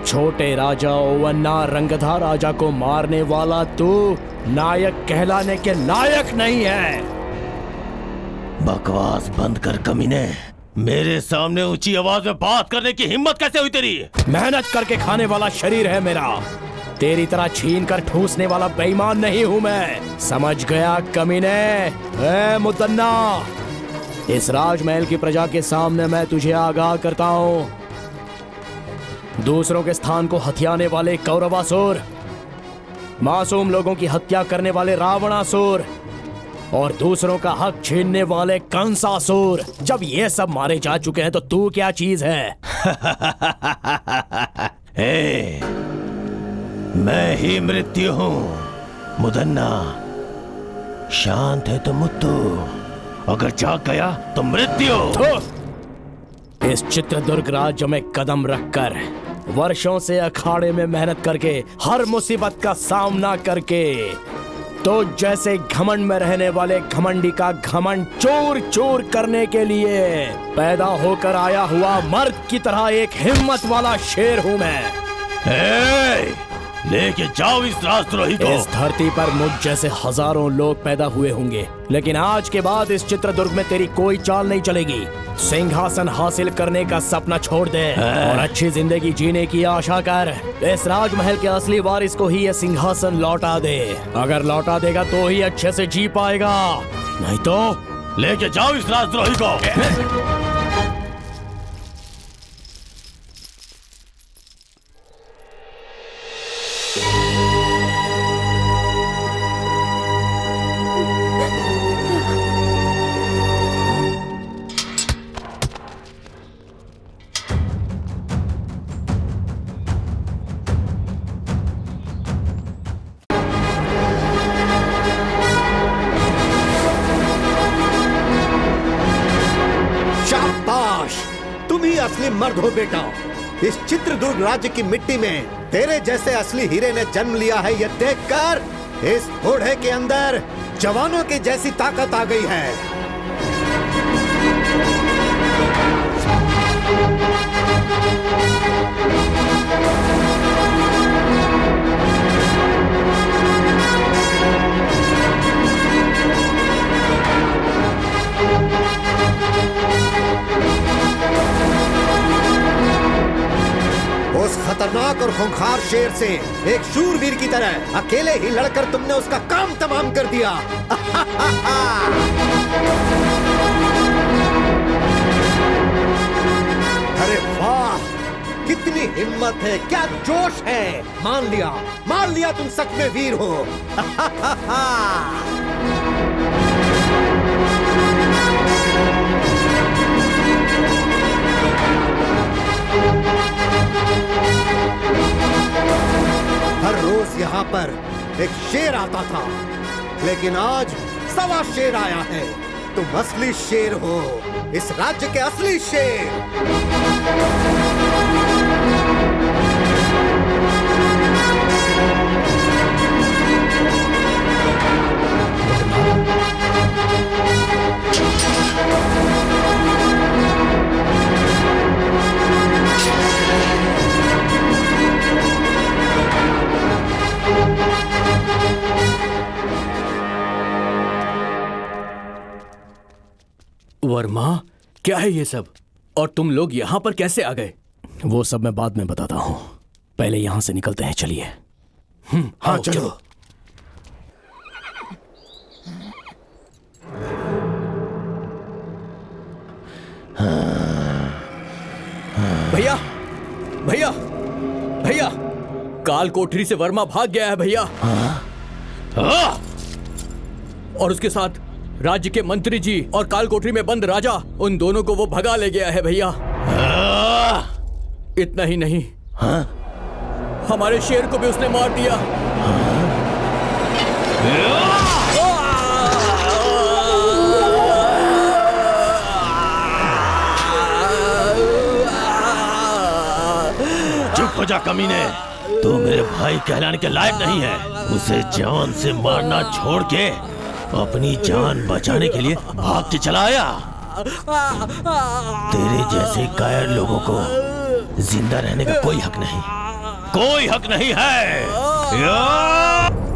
छोटे राजा ओवन्ना रंगधा राजा को मारने वाला तू नायक कहलाने के लायक नहीं है। बकवास बंद कर कमीने। मेरे सामने ऊंची आवाज में बात करने की हिम्मत कैसे हुई तेरी? मेहनत करके खाने वाला शरीर है मेरा, तेरी तरह छीन कर ठूसने वाला बेईमान नहीं हूं मैं। समझ गया कमीने? ए मुदन्ना, इस राजमहल की प्रजा के सामने मैं तुझे आगाह करता हूं। दूसरों के स्थान को हथियाने वाले कौरवासुर, मासूम लोगों की हत्या करने वाले रावणासुर और दूसरों का हक छीनने वाले कंसासुर, जब ये सब मारे जा चुके हैं तो तू क्या चीज है? हे, मैं ही मृत्यु हूँ। मुदन्ना, शांत है तो मुत्तु, अगर जाग गया तो मृत्यु। इस चित्रदुर्ग राज्य में कदम रखकर, वर्षों से अखाड़े में मेहनत करके, हर मुसीबत का सामना करके, तो जैसे घमंड में रहने वाले घमंडी का घमंड चूर चूर करने के लिए पैदा होकर आया हुआ मर्द की तरह एक हिम्मत वाला शेर हूँ मैं। लेके जाओ इस राजद्रोही को। इस धरती पर मुझ जैसे हजारों लोग पैदा हुए होंगे, लेकिन आज के बाद इस चित्रदुर्ग में तेरी कोई चाल नहीं चलेगी। सिंहासन हासिल करने का सपना छोड़ दे और अच्छी जिंदगी जीने की आशा कर। इस राजमहल के असली वारिस को ही यह सिंहासन लौटा दे। अगर लौटा देगा तो ही अच्छे से जी पाएगा, नहीं तो लेके जाओ इस राजद्रोही को। असली मर्द हो बेटा। इस चित्रदुर्ग राज्य की मिट्टी में तेरे जैसे असली हीरे ने जन्म लिया है। यह देखकर इस घोड़े के अंदर जवानों की जैसी ताकत आ गई है। उस खतरनाक और खूंखार शेर से एक शूरवीर की तरह अकेले ही लड़कर तुमने उसका काम तमाम कर दिया। अरे वाह, कितनी हिम्मत है, क्या जोश है। मान लिया तुम सच में वीर हो। हर रोज यहाँ पर एक शेर आता था, लेकिन आज 1.25 शेर आया है। तुम असली शेर हो, इस राज्य के असली शेर। वर्मा, क्या है ये सब? और तुम लोग यहाँ पर कैसे आ गए? वो सब मैं बाद में बताता हूँ, पहले यहाँ से निकलते हैं, चलिए। हाँ चलो। भैया भैया भैया, काल कोठरी से वर्मा भाग गया है भैया। और उसके साथ राज्य के मंत्री जी और काल कोठरी में बंद राजा, उन दोनों को वो भगा ले गया है भैया। इतना ही नहीं, हमारे शेर को भी उसने मार दिया। चुप हो जा कमीने, तू मेरे भाई कहलाने के लायक नहीं है। उसे जान से मारना छोड़ के अपनी जान बचाने के लिए भाग के चला आया। तेरे जैसे कायर लोगों को जिंदा रहने का कोई हक नहीं, कोई हक नहीं है।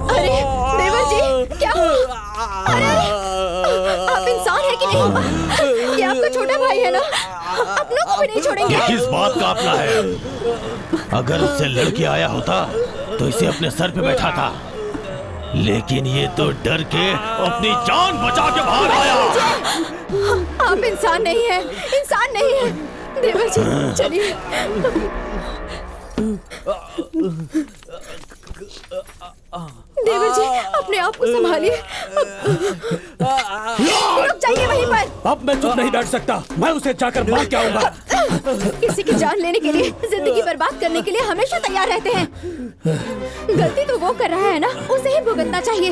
अरे देवर जी, क्या हुआ? अरे आप इंसान है कि नहीं? ये आपका छोटा भाई है ना, अपनों को भी नहीं छोड़ेंगे। ये किस बात का अपना है? अगर उससे लड़के आया होता तो इसे अपने सर पे बैठा था, लेकिन ये तो डर के अपनी जान बचा के बाहर आया। आप इंसान नहीं है, इंसान नहीं है। देवर जी चलिए। देवर जी अपने आप को संभालिए। रुक जाइए वहीं पर। अब मैं चुप नहीं बैठ सकता, मैं उसे जाकर मार के आऊंगा। किसी की जान लेने के लिए, जिंदगी बर्बाद करने के लिए हमेशा तैयार रहते हैं। गलती तो वो कर रहा है ना, उसे ही भुगतना चाहिए।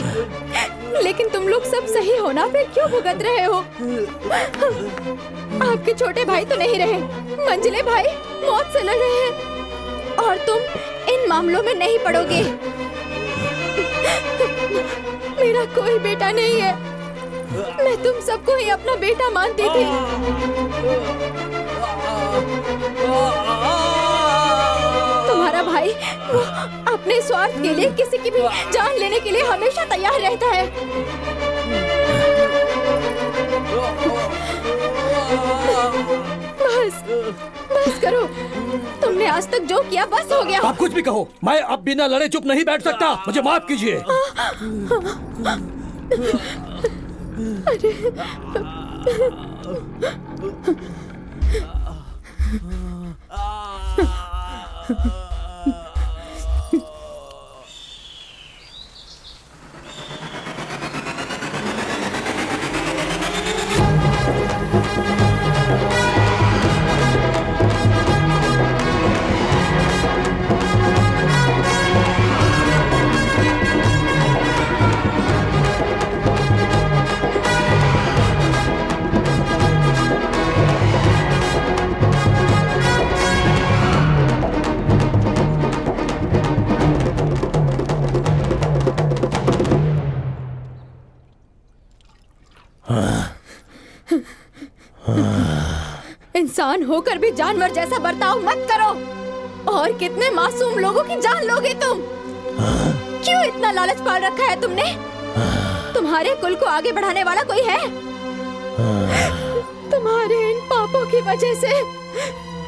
लेकिन तुम लोग सब सही हो ना, फिर क्यों भुगत रहे हो? आपके छोटे भाई तो नहीं रहे, मंजिले भाई मौत से लड़ रहे हैं, और तुम इन मामलों में नहीं पड़ोगे। मेरा कोई बेटा नहीं है, मैं तुम सबको ही अपना बेटा मानती थी। तुम्हारा भाई वो अपने स्वार्थ के लिए किसी की भी जान लेने के लिए हमेशा तैयार रहता है। बस करो, तुमने आज तक जो किया बस हो गया। आप कुछ भी कहो, मैं अब बिना लड़े चुप नहीं बैठ सकता, मुझे माफ कीजिए। इंसान होकर भी जानवर जैसा बर्ताव मत करो। और कितने मासूम लोगों की जान लोगे तुम? क्यों इतना लालच पाल रखा है तुमने? तुम्हारे कुल को आगे बढ़ाने वाला कोई है? तुम्हारे इन पापों की वजह से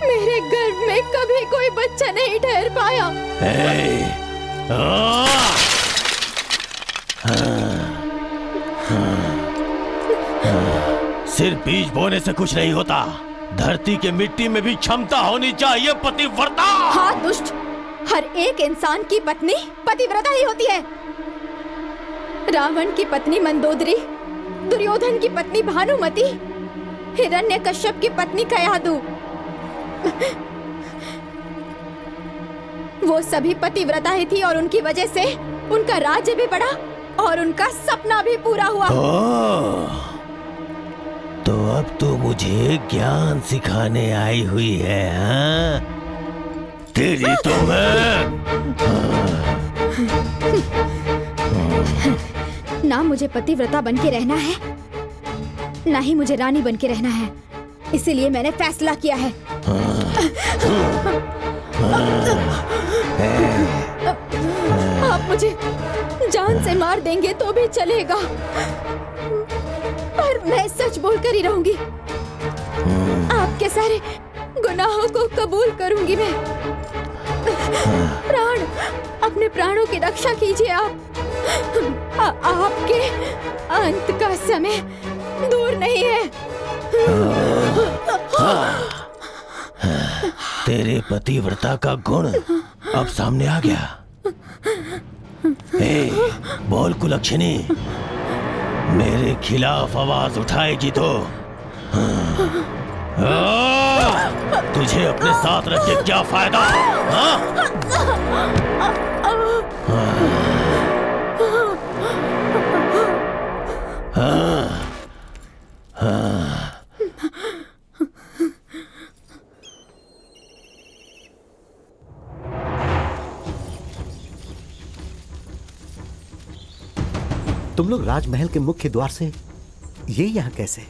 मेरे गर्भ में कभी कोई बच्चा नहीं ठहर पाया। सिर्फ बीज बोने से कुछ नहीं होता, धरती के मिट्टी में भी क्षमता होनी चाहिए पतिव्रता। हाँ दुष्ट, हर एक इंसान की पत्नी पतिव्रता ही होती है। रावण की पत्नी मंदोदरी, दुर्योधन की पत्नी भानुमति, हिरण्यकश्यप की पत्नी कयादु, वो सभी पतिव्रता ही थी और उनकी वजह से उनका राज्य भी बढ़ा और उनका सपना भी पूरा हुआ। तो अब तो मुझे ज्ञान सिखाने आई हुई है, हाँ? तेरी तो मैं ना मुझे पतिव्रता बन के रहना है, ना ही मुझे रानी बन के रहना है। इसीलिए मैंने फैसला किया है। आप मुझे जान से मार देंगे तो भी चलेगा, पर मैं सच बोलकर ही रहूंगी। आपके सारे गुनाहों को कबूल करूंगी मैं। प्राण, अपने प्राणों की रक्षा कीजिए आप। आपके अंत का समय दूर नहीं है। तेरे पतिव्रता का गुण अब सामने आ गया। बोल कुलक्षणी, मेरे खिलाफ आवाज उठाएगी तो तुझे अपने साथ रख के क्या फायदा? तुम लोग राजमहल के मुख्य द्वार से ये यहाँ कैसे?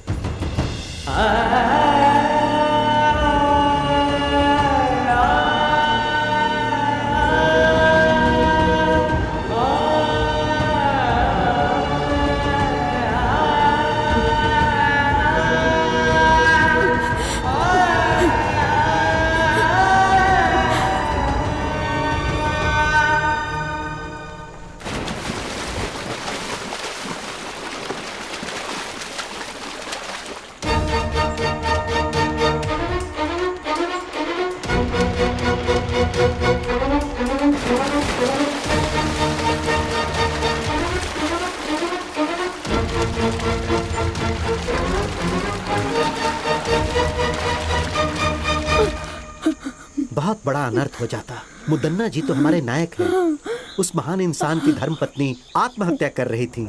बहुत बड़ा अनर्थ हो जाता। मुदन्ना जी तो हमारे नायक हैं। उस महान इंसान की धर्मपत्नी आत्महत्या कर रही थी।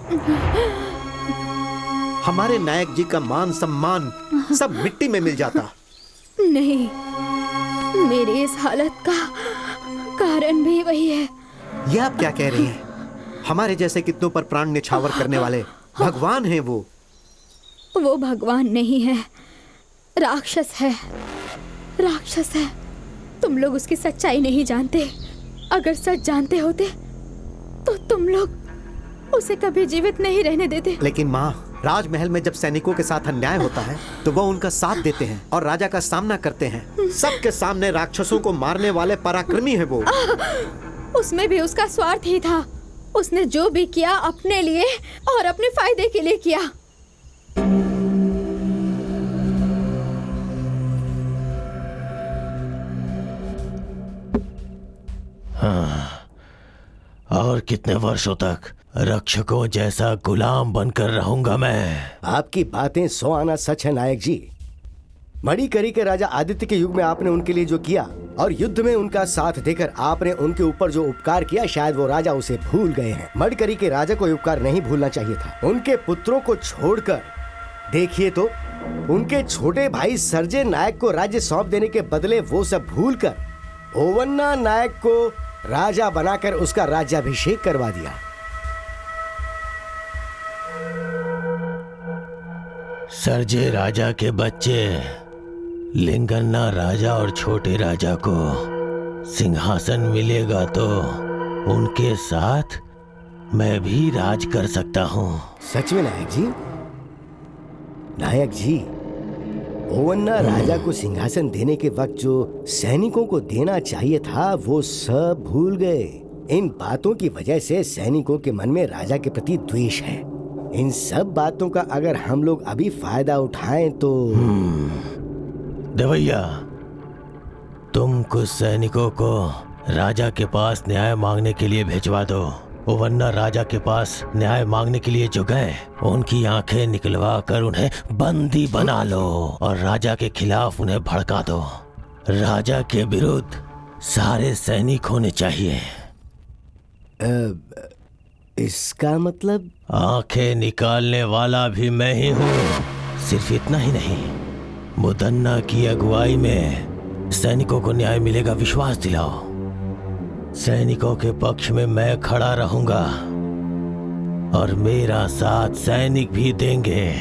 हमारे नायक जी का मान सम्मान सब मिट्टी में मिल जाता। नहीं, मेरी इस हालत का कारण भी वही है। ये आप क्या कह रही हैं? हमारे जैसे कितनों पर प्राण निछावर करने वाले भगवान हैं वो। वो भगवान नहीं है, राक्षस है। राक्षस है। तुम लोग उसकी सच्चाई नहीं जानते। अगर सच जानते होते तो तुम लोग उसे कभी जीवित नहीं रहने देते। लेकिन माँ, राजमहल में जब सैनिकों के साथ अन्याय होता है तो वो उनका साथ देते हैं और राजा का सामना करते हैं। सबके सामने राक्षसों को मारने वाले पराक्रमी है वो। उसमें भी उसका स्वार्थ ही था। उसने जो भी किया अपने लिए और अपने फायदे के लिए किया। और कितने वर्षों तक रक्षकों जैसा गुलाम बनकर रहूंगा मैं? आपकी बातें 100 आना सच है नायक जी। मणिकरी के राजा आदित्य के युग में आपने उनके लिए जो किया और युद्ध में उनका साथ देकर आपने उनके ऊपर जो उपकार किया, शायद वो राजा उसे भूल गए हैं। मणिकरी के राजा को उपकार नहीं भूलना चाहिए था। उनके पुत्रों को छोड़कर देखिए तो उनके छोटे भाई सर्जे नायक को राज्य सौंप देने के बदले वो सब भूलकर ओवन्ना नायक को राजा बनाकर उसका राज्याभिषेक करवा दिया। सर्जे राजा के बच्चे लिंगन्ना राजा और छोटे राजा को सिंहासन मिलेगा तो उनके साथ मैं भी राज कर सकता हूँ। सच में नायक जी? नायक जी, ओवन्ना राजा को सिंहासन देने के वक्त जो सैनिकों को देना चाहिए था वो सब भूल गए। इन बातों की वजह से सैनिकों के मन में राजा के प्रति द्वेष है। इन सब बातों का अगर हम लोग अभी फायदा उठाएं तो देवैया, तुम कुछ सैनिकों को राजा के पास न्याय मांगने के लिए भिजवा दो। ओवन्ना राजा के पास न्याय मांगने के लिए जो गए उनकी आंखें निकलवा कर उन्हें बंदी बना लो और राजा के खिलाफ उन्हें भड़का दो। राजा के विरुद्ध सारे सैनिक होने चाहिए। इसका मतलब? आंखें निकालने वाला भी मैं ही हूँ। सिर्फ इतना ही नहीं, मुदन्ना की अगुवाई में सैनिकों को न्याय मिलेगा, विश्वास दिलाओ। सैनिकों के पक्ष में मैं खड़ा रहूंगा और मेरा साथ सैनिक भी देंगे।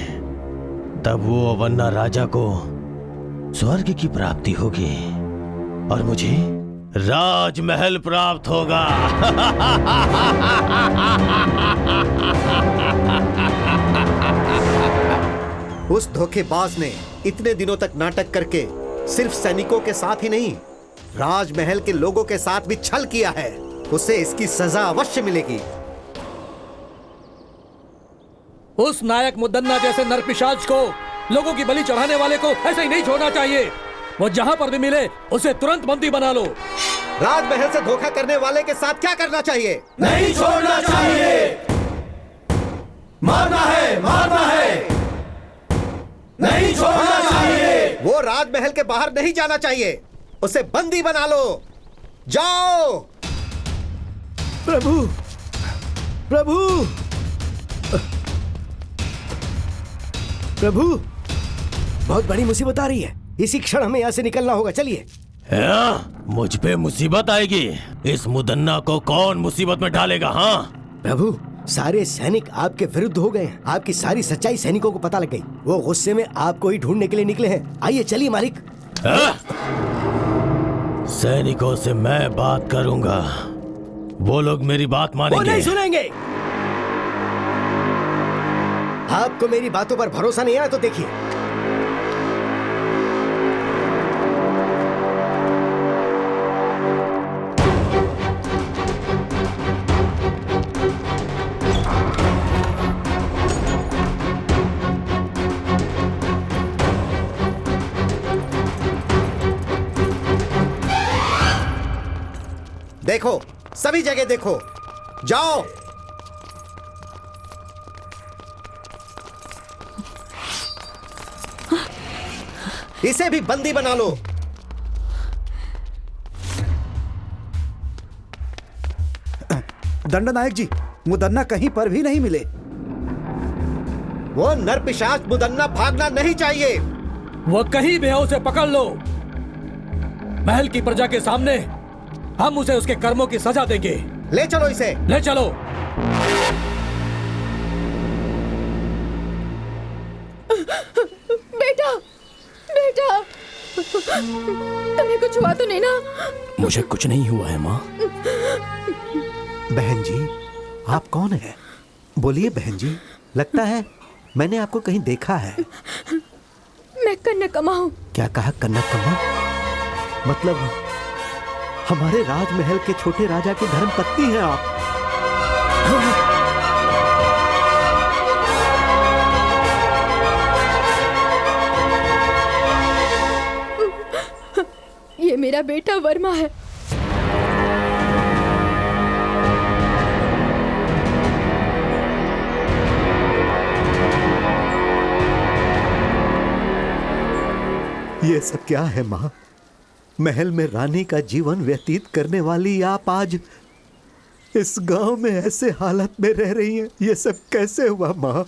तब वो ओवन्ना राजा को स्वर्ग की प्राप्ति होगी और मुझे राजमहल प्राप्त होगा। उस धोखेबाज ने इतने दिनों तक नाटक करके सिर्फ सैनिकों के साथ ही नहीं, राजमहल के लोगों के साथ भी छल किया है। उसे इसकी सजा अवश्य मिलेगी। उस नायक मुदन्ना जैसे नरपिशाच को, लोगों की बलि चढ़ाने वाले को ऐसे ही नहीं छोड़ना चाहिए। वो जहां पर भी मिले उसे तुरंत बंदी बना लो। राजमहल से धोखा करने वाले के साथ क्या करना चाहिए? नहीं छोड़ना चाहिए। मारना है, मारना है। नहीं छोड़ना चाहिए। वो राजमहल के बाहर नहीं जाना चाहिए। उसे बंदी बना लो। जाओ। प्रभु, प्रभु, प्रभु, बहुत बड़ी मुसीबत आ रही है। इसी क्षण हमें यहाँ से निकलना होगा। चलिए। मुझ पे मुसीबत आएगी? इस मुदन्ना को कौन मुसीबत में डालेगा? हाँ प्रभु, सारे सैनिक आपके विरुद्ध हो गए हैं। आपकी सारी सच्चाई सैनिकों को पता लग गई। वो गुस्से में आपको ही ढूंढने के लिए निकले हैं। आइए चलिए मालिक। सैनिकों से मैं बात करूंगा। वो लोग मेरी बात मानेंगे? वो नहीं सुनेंगे। आपको मेरी बातों पर भरोसा नहीं है तो देखिए। देखो, सभी जगह देखो। जाओ। इसे भी बंदी बना लो। दंडनायक जी, मुदन्ना कहीं पर भी नहीं मिले। वो नरपिशाच मुदन्ना भागना नहीं चाहिए। वो कहीं भी है, उसे पकड़ लो। महल की प्रजा के सामने हम उसे उसके कर्मों की सजा देंगे। ले चलो इसे। ले चलो। बेटा, बेटा, तुम्हें कुछ हुआ तो नहीं ना? मुझे कुछ नहीं हुआ है माँ। बहन जी, आप कौन है? बोलिए बहन जी। लगता है मैंने आपको कहीं देखा है। मैं कन्नकम्मा हूँ। क्या कहा? कन्नकम्मा? मतलब हमारे राजमहल के छोटे राजा की धर्मपत्नी हैं आप। ये मेरा बेटा वर्मा है। ये सब क्या है माँ? महल में रानी का जीवन व्यतीत करने वाली आप आज इस गांव में ऐसे हालत में रह रही हैं। ये सब कैसे हुआ माँ?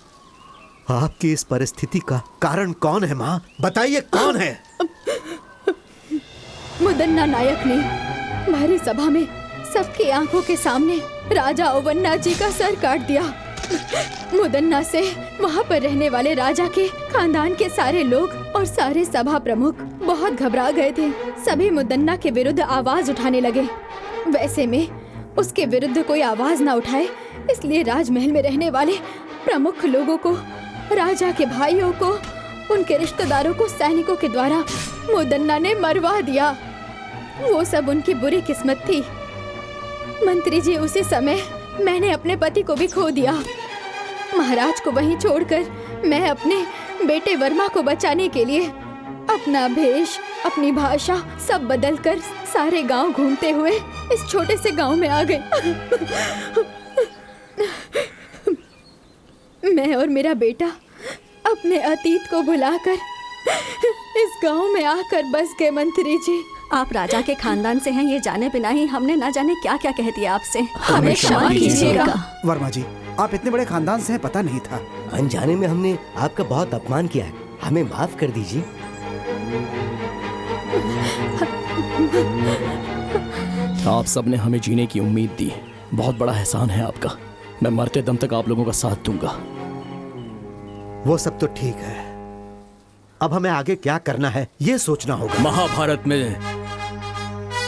आपकी इस परिस्थिति का कारण कौन है माँ? बताइए कौन है? मुदन्ना नायक ने भारी सभा में सबकी आंखों के सामने राजा ओवन्ना जी का सर काट दिया। मुदन्ना से वहाँ पर रहने वाले राजा के खानदान के सारे लोग और सारे सभा प्रमुख बहुत घबरा गए थे। सभी मुदन्ना के विरुद्ध आवाज उठाने लगे। वैसे में उसके विरुद्ध कोई आवाज ना उठाए, इसलिए राजमहल में रहने वाले प्रमुख लोगों को, राजा के भाइयों को, उनके रिश्तेदारों को सैनिकों के द्वारा मुदन्ना ने मरवा दिया। वो सब उनकी बुरी किस्मत थी। मंत्री जी, उसी समय मैंने अपने पति को भी खो दिया। महाराज को वहीं छोड़कर मैं अपने बेटे वर्मा को बचाने के लिए अपना भेष, अपनी भाषा सब बदलकर सारे गांव घूमते हुए इस छोटे से गांव में आ गई। मैं और मेरा बेटा अपने अतीत को भुलाकर इस गांव में आकर बस गए। मंत्री जी, आप राजा के खानदान से हैं ये जाने बिना ही हमने ना जाने क्या क्या कह दिया आपसे। हमें क्षमा कीजिएगा। वर्मा जी, आप इतने बड़े खानदान से हैं पता नहीं था। अनजाने में हमने आपका बहुत अपमान किया है, हमें माफ कर दीजिए। आप सबने हमें जीने की उम्मीद दी, बहुत बड़ा एहसान है आपका। मैं मरते दम तक आप लोगों का साथ दूंगा। वो सब तो ठीक है, अब हमें आगे क्या करना है ये सोचना होगा। महाभारत में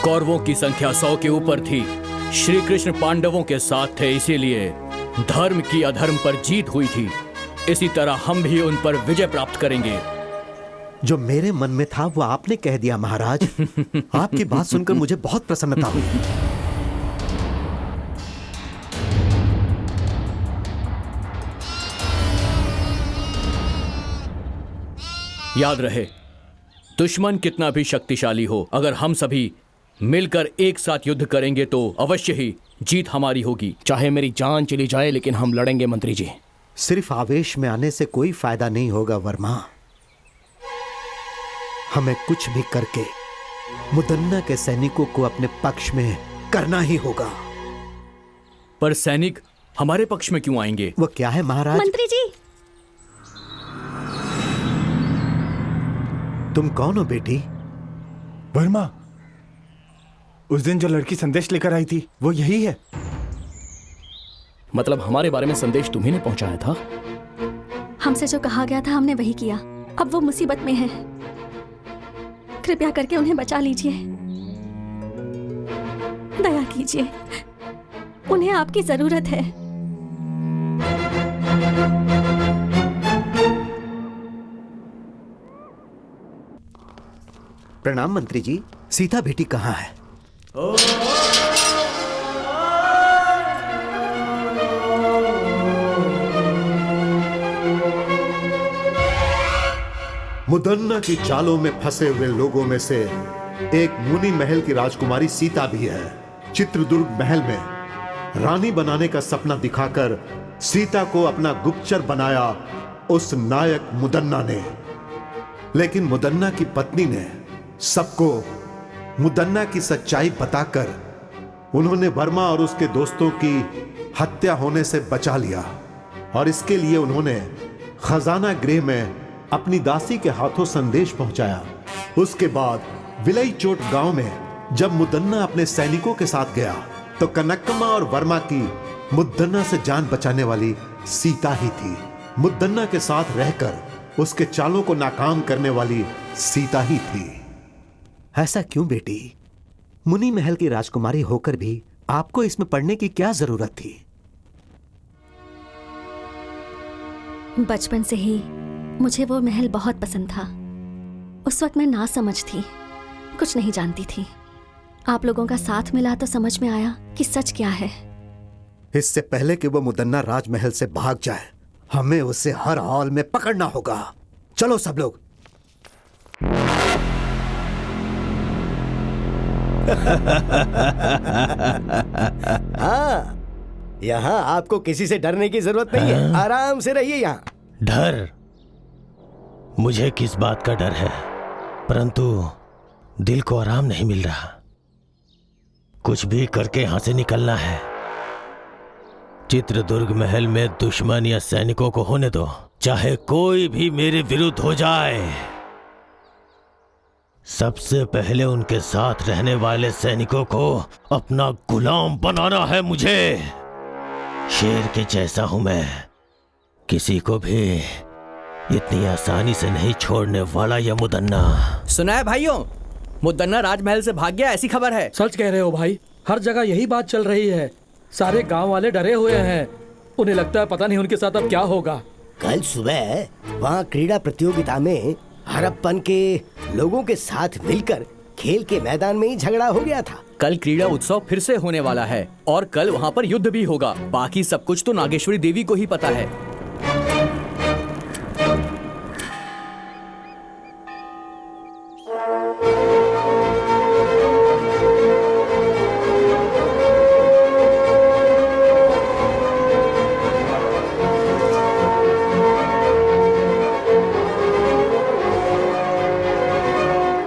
कौरवों की संख्या 100 के ऊपर थी। श्री कृष्ण पांडवों के साथ थे, इसीलिए धर्म की अधर्म पर जीत हुई थी। इसी तरह हम भी उन पर विजय प्राप्त करेंगे। जो मेरे मन में था वो आपने कह दिया महाराज। आपकी बात सुनकर मुझे बहुत प्रसन्नता हुई। याद रहे, दुश्मन कितना भी शक्तिशाली हो, अगर हम सभी मिलकर एक साथ युद्ध करेंगे तो अवश्य ही जीत हमारी होगी। चाहे मेरी जान चली जाए लेकिन हम लड़ेंगे मंत्री जी। सिर्फ आवेश में आने से कोई फायदा नहीं होगा वर्मा। हमें कुछ भी करके मुदन्ना के सैनिकों को अपने पक्ष में करना ही होगा। पर सैनिक हमारे पक्ष में क्यों आएंगे? वो क्या है महाराज? मंत्री जी, तुम कौन हो बेटी? वर्मा, उस दिन जो लड़की संदेश लेकर आई थी वो यही है। मतलब हमारे बारे में संदेश तुम्ही ने पहुंचाया था? हमसे जो कहा गया था हमने वही किया। अब वो मुसीबत में है, कृपया करके उन्हें बचा लीजिए। दया कीजिए, उन्हें आपकी जरूरत है। प्रणाम मंत्री जी। सीता बेटी कहाँ है? मुदन्ना की चालों में फंसे हुए लोगों में से एक मुनि महल की राजकुमारी सीता भी है। चित्रदुर्ग महल में रानी बनाने का सपना दिखाकर सीता को अपना गुप्तचर बनाया उस नायक मुदन्ना ने। लेकिन मुदन्ना की पत्नी ने सबको मुदन्ना की सच्चाई बताकर उन्होंने वर्मा और उसके दोस्तों की हत्या होने से बचा लिया। और इसके लिए उन्होंने खजाना गृह में अपनी दासी के हाथों संदेश पहुंचाया। उसके बाद विलई चोट गांव में जब मुदन्ना अपने सैनिकों के साथ गया तो कनकम्मा और वर्मा की मुदन्ना से जान बचाने वाली सीता ही थी। मुदन्ना के साथ रहकर उसके चालों को नाकाम करने वाली सीता ही थी। ऐसा क्यों बेटी? मुनि महल की राजकुमारी होकर भी आपको इसमें पढ़ने की क्या जरूरत थी? बचपन से ही मुझे वो महल बहुत पसंद था। उस वक्त मैं नासमझ थी, कुछ नहीं जानती थी। आप लोगों का साथ मिला तो समझ में आया कि सच क्या है। इससे पहले कि वो मुदन्ना राजमहल से भाग जाए, हमें उसे हर हाल में पकड़ना होगा। चलो सब लोग। हाँ, यहाँ आपको किसी से डरने की जरूरत नहीं है। आराम से रहिए यहाँ। डर? मुझे किस बात का डर है, परंतु दिल को आराम नहीं मिल रहा। कुछ भी करके यहां से निकलना है। चित्रदुर्ग महल में दुश्मन या सैनिकों को होने दो, चाहे कोई भी मेरे विरुद्ध हो जाए। सबसे पहले उनके साथ रहने वाले सैनिकों को अपना गुलाम बनाना है मुझे। शेर के जैसा हूं मैं, किसी को भी इतनी आसानी से नहीं छोड़ने वाला यह मुदन्ना। सुना है भाइयों, मुदन्ना राजमहल से भाग गया, ऐसी खबर है। सच कह रहे हो भाई, हर जगह यही बात चल रही है। सारे गांव वाले डरे हुए हैं। उन्हें लगता है पता नहीं उनके साथ अब क्या होगा। कल सुबह वहाँ क्रीड़ा प्रतियोगिता में हड़प्पन के लोगों के साथ मिलकर खेल के मैदान में ही झगड़ा हो गया था। कल क्रीड़ा उत्सव फिर से होने वाला है और कल वहाँ पर युद्ध भी होगा। बाकी सब कुछ तो नागेश्वरी देवी को ही पता है।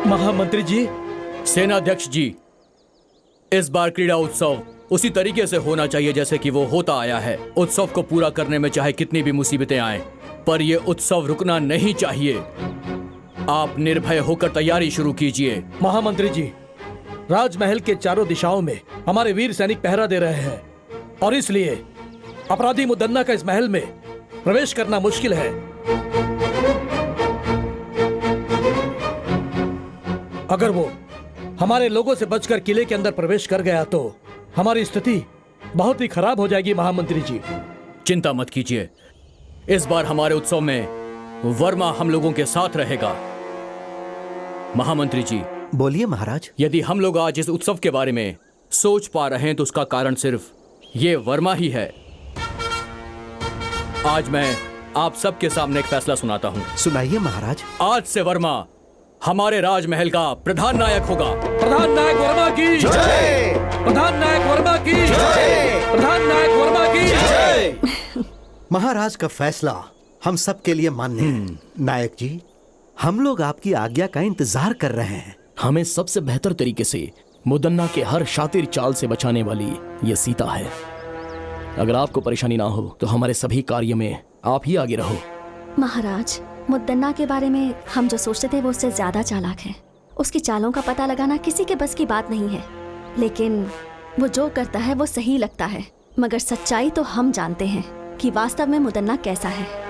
महामंत्री जी, सेनाध्यक्ष जी, इस बार क्रीड़ा उत्सव उसी तरीके से होना चाहिए जैसे कि वो होता आया है। उत्सव को पूरा करने में चाहे कितनी भी मुसीबतें आए, पर यह उत्सव रुकना नहीं चाहिए। आप निर्भय होकर तैयारी शुरू कीजिए। महामंत्री जी, राजमहल के चारों दिशाओं में हमारे वीर सैनिक पहरा दे रहे हैं और इसलिए अपराधी मुदन्ना का इस महल में प्रवेश करना मुश्किल है। अगर वो हमारे लोगों से बचकर किले के अंदर प्रवेश कर गया तो हमारी स्थिति बहुत ही खराब हो जाएगी। महामंत्री जी, चिंता मत कीजिए, इस बार हमारे उत्सव में वर्मा हम लोगों के साथ रहेगा। महामंत्री जी, बोलिए महाराज। यदि हम लोग आज इस उत्सव के बारे में सोच पा रहे हैं तो उसका कारण सिर्फ ये वर्मा ही है। आज मैं आप सबके सामने एक फैसला सुनाता हूँ। सुनाइए महाराज। आज से वर्मा हमारे राजमहल का प्रधान नायक होगा। प्रधान नायक वर्मा की जय। प्रधान नायक वर्मा की जय। प्रधान नायक वर्मा की जय। महाराज का फैसला हम सब के लिए मान्य है। नायक जी, हम लोग आपकी आज्ञा का इंतजार कर रहे हैं। हमें सबसे बेहतर तरीके से मुदन्ना के हर शातिर चाल से बचाने वाली ये सीता है। अगर आपको परेशानी ना हो तो हमारे सभी कार्य में आप ही आगे रहो। महाराज, मुद्दन्ना के बारे में हम जो सोचते थे वो उससे ज्यादा चालाक है। उसकी चालों का पता लगाना किसी के बस की बात नहीं है, लेकिन वो जो करता है वो सही लगता है। मगर सच्चाई तो हम जानते हैं कि वास्तव में मुदन्ना कैसा है।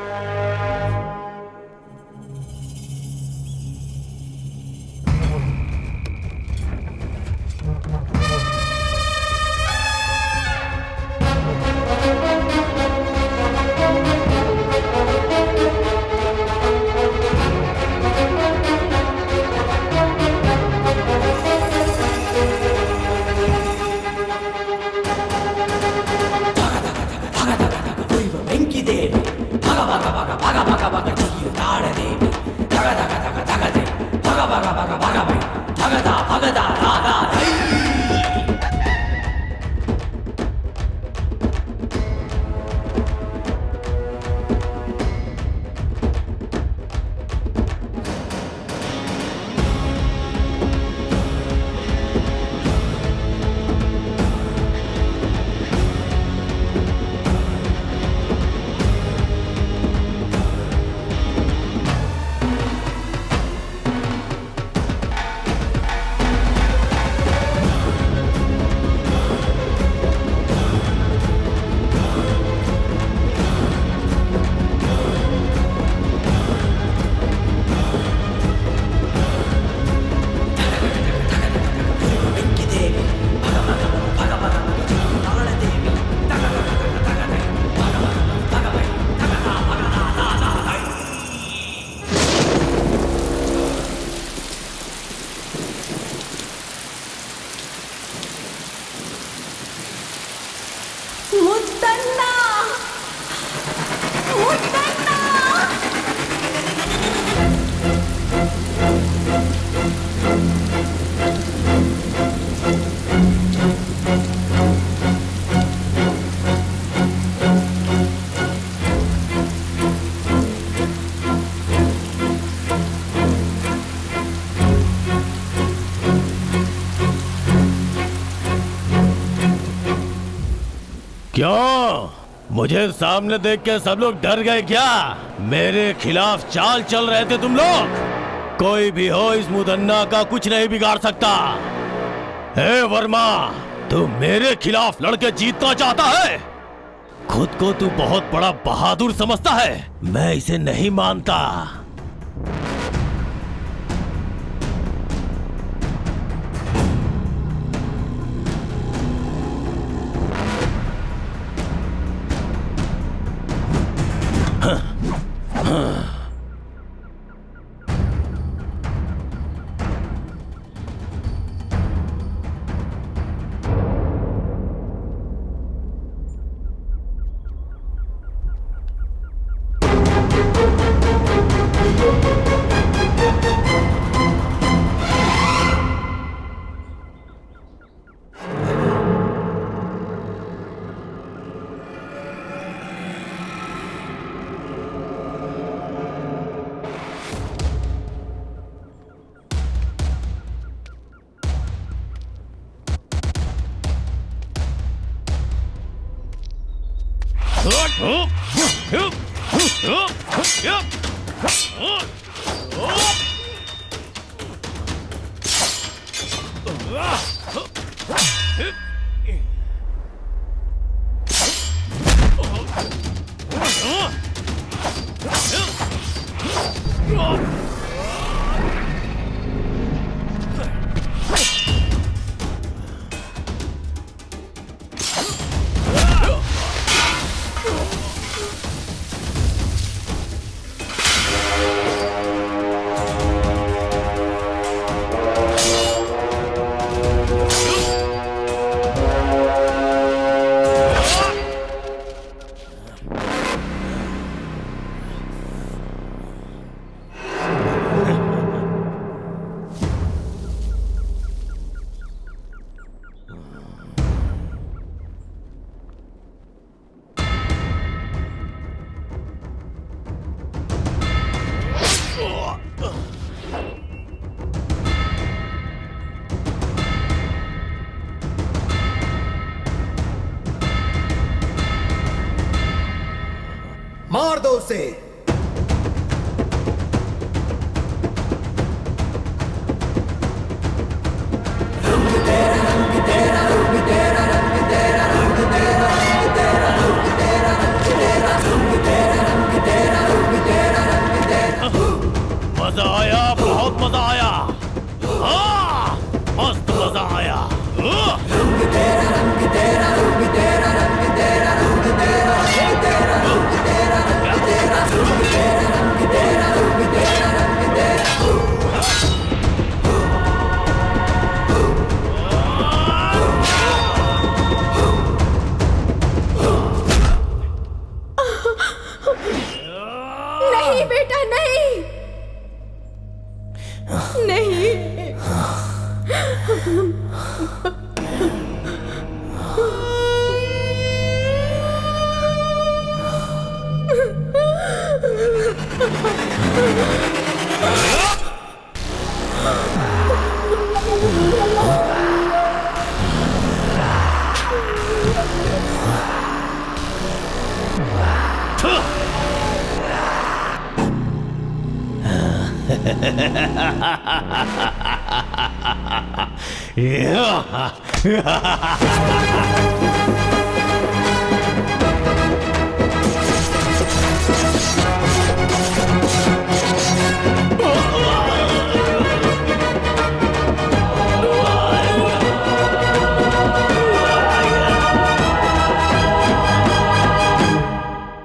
क्यों? मुझे सामने देख के सब लोग डर गए क्या? मेरे खिलाफ चाल चल रहे थे तुम लोग? कोई भी हो, इस मुदन्ना का कुछ नहीं बिगाड़ सकता। हे वर्मा, तू मेरे खिलाफ लड़के जीतना चाहता है? खुद को तू बहुत बड़ा बहादुर समझता है। मैं इसे नहीं मानता। मार दो उसे। मजा आया, बहुत मजा आया। हाँ, मस्त मजा आया। नहीं बेटा, नहीं नहीं।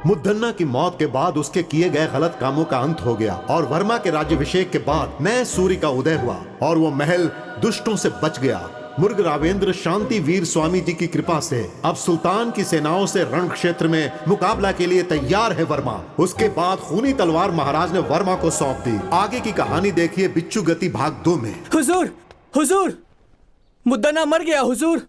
मुद्दन्ना की मौत के बाद उसके किए गए गलत कामों का अंत हो गया और वर्मा के राज्याभिषेक के बाद नए सूर्य का उदय हुआ और वो महल दुष्टों से बच गया। मुर्ग रावेंद्र शांति वीर स्वामी जी की कृपा से अब सुल्तान की सेनाओं से रण क्षेत्र में मुकाबला के लिए तैयार है वर्मा। उसके बाद खूनी तलवार महाराज ने वर्मा को सौंप दी। आगे की कहानी देखिए बिच्छू गति भाग 2 में। हुजूर, हुजूर, मुद्दन्ना मर गया हुजूर।